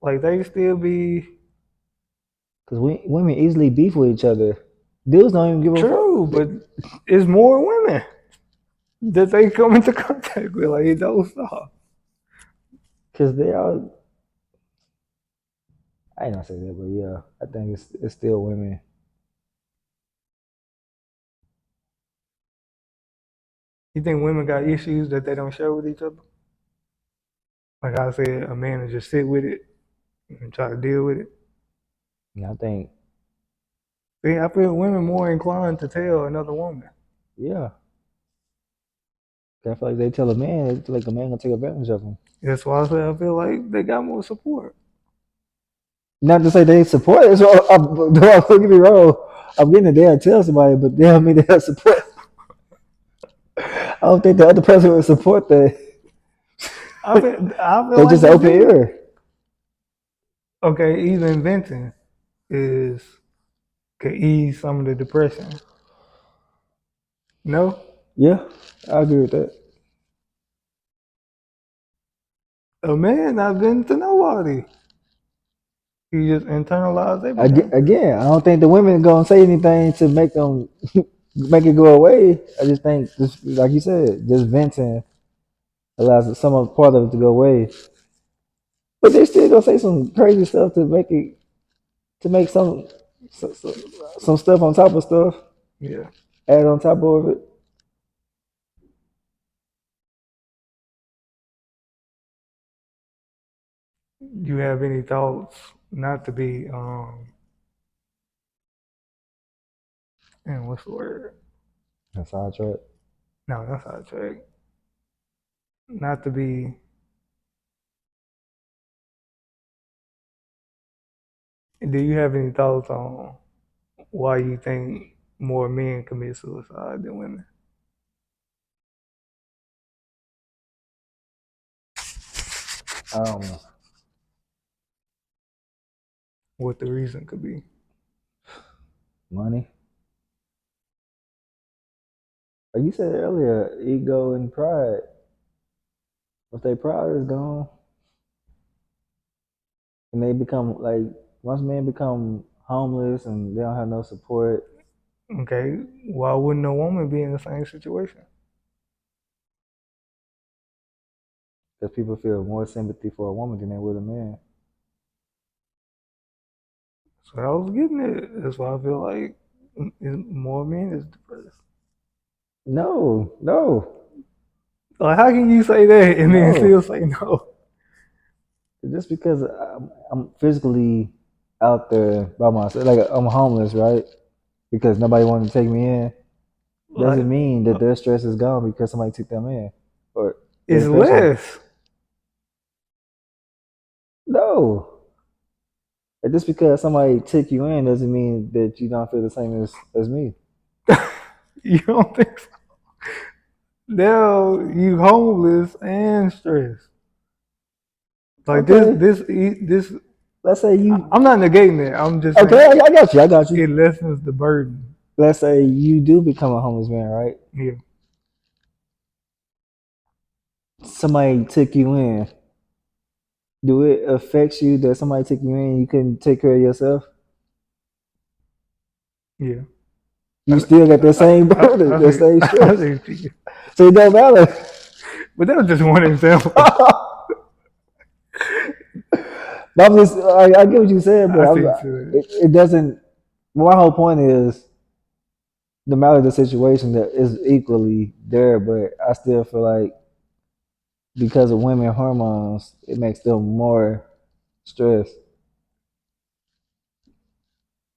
[SPEAKER 2] Like they still be
[SPEAKER 1] because women easily beef with each other. Dudes don't even give a fuck
[SPEAKER 2] true, but it's more women that they come into contact with. Like it don't stop.
[SPEAKER 1] because they are. I ain't gonna say that, but yeah, I think it's still women.
[SPEAKER 2] You think women got issues that they don't share with each other? Like I said, a man will just sit with it and try to deal with it.
[SPEAKER 1] And I think
[SPEAKER 2] See, I feel women more inclined to tell another woman.
[SPEAKER 1] yeah, I feel like they tell a man, they feel like a man gonna take advantage of them.
[SPEAKER 2] That's why I say I feel like they got more support.
[SPEAKER 1] Not to say they support it. So don't get me wrong. I'm getting it there to tell somebody, but they don't mean they support. I don't think the other person would support that.
[SPEAKER 2] I feel
[SPEAKER 1] They
[SPEAKER 2] like
[SPEAKER 1] just
[SPEAKER 2] they
[SPEAKER 1] open
[SPEAKER 2] do.
[SPEAKER 1] ear.
[SPEAKER 2] Okay, even venting is could ease some of the depression. No,
[SPEAKER 1] Yeah, I agree with that.
[SPEAKER 2] a man not venting to nobody. He just internalized everything.
[SPEAKER 1] Again, I don't think the women gonna say anything to make them make it go away. I just think, just like you said, just venting allows some of part of it to go away. But they still gonna say some crazy stuff to make it to make some stuff on top of stuff
[SPEAKER 2] Yeah.
[SPEAKER 1] add on top of it.
[SPEAKER 2] You have any thoughts? Not to be and what's the word?
[SPEAKER 1] A sidetrack.
[SPEAKER 2] No, that's not track. Not to be. Do you have any thoughts on why you think more men commit suicide than women?
[SPEAKER 1] Um,
[SPEAKER 2] What the reason could be?
[SPEAKER 1] money. Like you said earlier, ego and pride. If their pride is gone, and they become like once men become homeless and they don't have no support,
[SPEAKER 2] Okay, why wouldn't a woman be in the same situation?
[SPEAKER 1] because people feel more sympathy for a woman than they would a man.
[SPEAKER 2] So I was getting it. That's why I feel like more men is depressed.
[SPEAKER 1] No, no,
[SPEAKER 2] Like, how can you say that and then
[SPEAKER 1] no.
[SPEAKER 2] still say no?
[SPEAKER 1] Just because I'm physically out there by myself, like I'm homeless, right? Because nobody wanted to take me in,
[SPEAKER 2] Like,
[SPEAKER 1] doesn't mean that their stress is gone because somebody took them in, or their
[SPEAKER 2] it's
[SPEAKER 1] depression.
[SPEAKER 2] less.
[SPEAKER 1] No, and just because somebody took you in doesn't mean that you don't feel the same as me.
[SPEAKER 2] You don't think so? Now you homeless and stressed. Like
[SPEAKER 1] Okay,
[SPEAKER 2] this.
[SPEAKER 1] let's say you.
[SPEAKER 2] I'm not negating it. I'm just
[SPEAKER 1] Okay,
[SPEAKER 2] saying
[SPEAKER 1] I got you. I got you.
[SPEAKER 2] it lessens the burden.
[SPEAKER 1] Let's say you do become a homeless man, right?
[SPEAKER 2] Yeah,
[SPEAKER 1] Somebody took you in. Do it affect you that somebody took you in and you couldn't take care of yourself?
[SPEAKER 2] yeah.
[SPEAKER 1] You
[SPEAKER 2] I,
[SPEAKER 1] still got the same
[SPEAKER 2] I,
[SPEAKER 1] burden,
[SPEAKER 2] I
[SPEAKER 1] the
[SPEAKER 2] see.
[SPEAKER 1] same
[SPEAKER 2] I
[SPEAKER 1] stress.
[SPEAKER 2] see.
[SPEAKER 1] So it don't matter.
[SPEAKER 2] But that was just one example.
[SPEAKER 1] But I'm just, I get what you said, but
[SPEAKER 2] I see to it.
[SPEAKER 1] it doesn't. My whole point is, no matter the situation, that is equally there. But I still feel like because of women hormones, it makes them more stressed.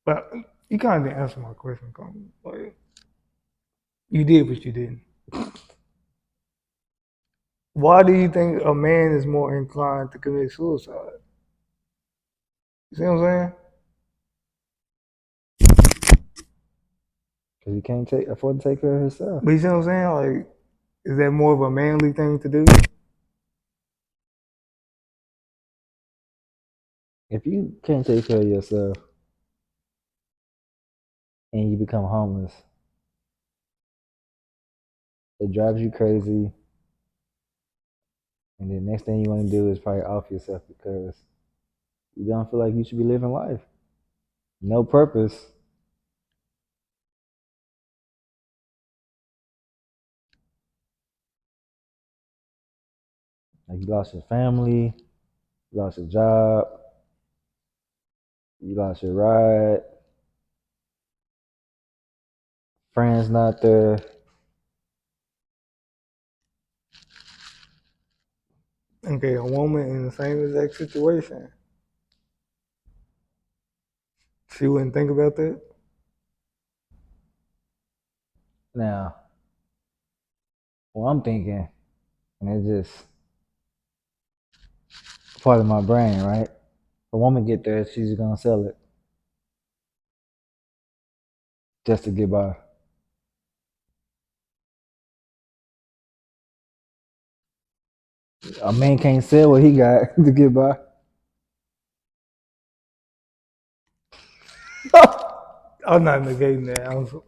[SPEAKER 2] But you kind of didn't answer my question, Colin. Like, you did, but you didn't. Why do you think a man is more inclined to commit suicide? You see what I'm saying?
[SPEAKER 1] Because he can't afford to take care of himself.
[SPEAKER 2] But you see what I'm saying? Like, is that more of a manly thing to do?
[SPEAKER 1] If you can't take care of yourself and you become homeless, it drives you crazy. And the next thing you want to do is probably off yourself because you don't feel like you should be living life. No purpose. Like you lost your family, you lost your job, you lost your ride, friends not there.
[SPEAKER 2] Okay, a woman in the same exact situation, she wouldn't think about that.
[SPEAKER 1] Now, what I'm thinking, and it's just part of my brain, right? A woman get there, she's gonna sell it just to get by. A man can't sell what he got to get by.
[SPEAKER 2] I'm not negating that.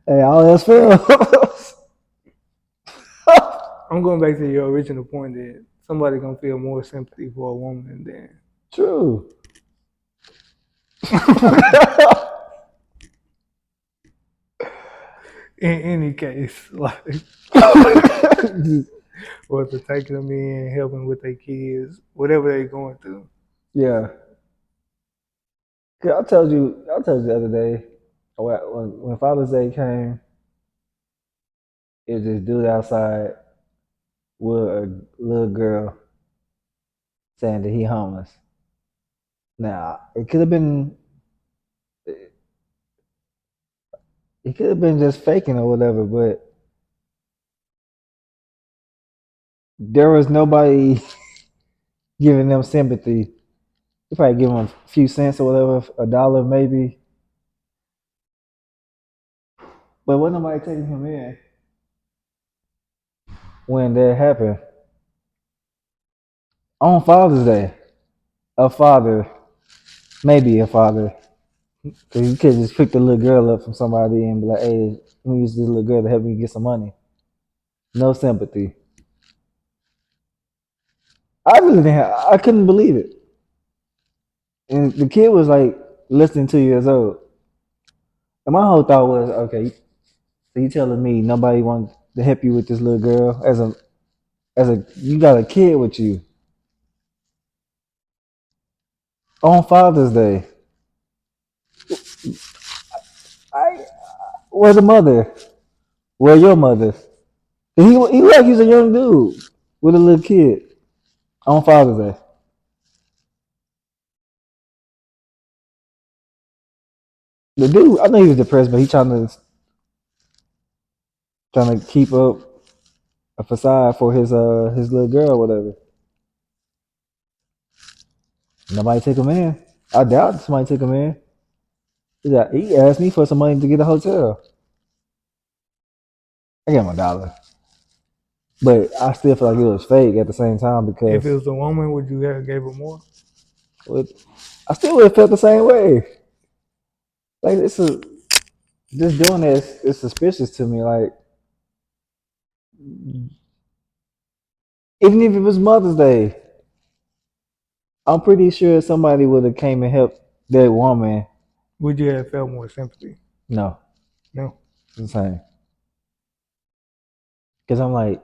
[SPEAKER 1] Hey, all else fails.
[SPEAKER 2] I'm going back to your original point that somebody gonna feel more sympathy for a woman than.
[SPEAKER 1] True.
[SPEAKER 2] In any case, like whether taking them in, helping with their kids, whatever they're going through.
[SPEAKER 1] Yeah. 'Cause I told you the other day, when Father's Day came, it was this dude outside with a little girl saying that he homeless. Now, it could have been He could have been just faking or whatever, but there was nobody giving them sympathy. You probably give them a few cents or whatever, a dollar maybe. But wasn't nobody taking him in when that happened. On Father's Day, a father, maybe a father, because you could just pick the little girl up from somebody and be like, hey, let me use this little girl to help me get some money. No sympathy. I really didn't I couldn't believe it. And the kid was like less than 2 years old. And my whole thought was, okay, so you telling me nobody wants to help you with this little girl as a you got a kid with you on Father's Day. I where the mother? Where your mother? He like he's a young dude with a little kid on Father's Day. The dude, I know he was depressed, but he trying to keep up a facade for his little girl or whatever. Nobody took him in. I doubt somebody took him in. He asked me for some money to get a hotel. I gave him a dollar, but I still feel like it was fake at the same time
[SPEAKER 2] If
[SPEAKER 1] because
[SPEAKER 2] it was a woman, would you have gave her more?
[SPEAKER 1] I still would have felt the same way. Like just doing this is suspicious to me. Like even if it was Mother's Day, I'm pretty sure somebody would have came and helped that woman.
[SPEAKER 2] Would you have felt more sympathy?
[SPEAKER 1] No,
[SPEAKER 2] No.
[SPEAKER 1] it's insane. Because I'm like,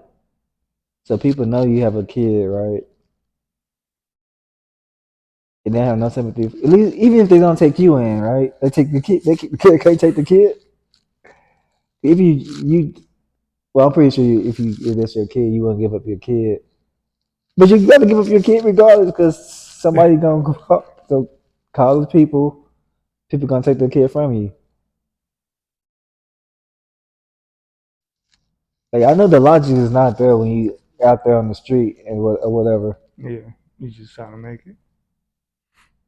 [SPEAKER 1] so people know you have a kid, right? And they have no sympathy. At least, even if they don't take you in, right? They take the kid. They take the kid. If you, well, I'm pretty sure if that's your kid, you won't give up your kid. But you got to give up your kid regardless, because somebody gonna go call the people. People gonna take the kid from you. Like I know the logic is not there when you out there on the street and or whatever.
[SPEAKER 2] Yeah, you just trying to make it.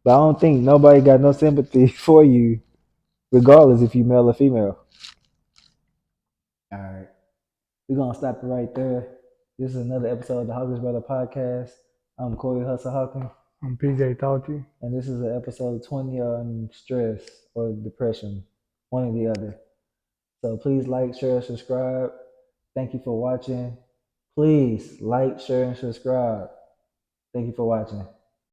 [SPEAKER 1] But I don't think nobody got no sympathy for you, regardless if you male or female. All right, we're gonna stop it right there. This is another episode of the Hawkins Brother Podcast. I'm Corey Hustle Hawkins,
[SPEAKER 2] I'm PJ Talty.
[SPEAKER 1] and this is episode 20 on stress or depression, one or the other. So please like, share, subscribe. Thank you for watching. Please like, share, and subscribe. Thank you for watching.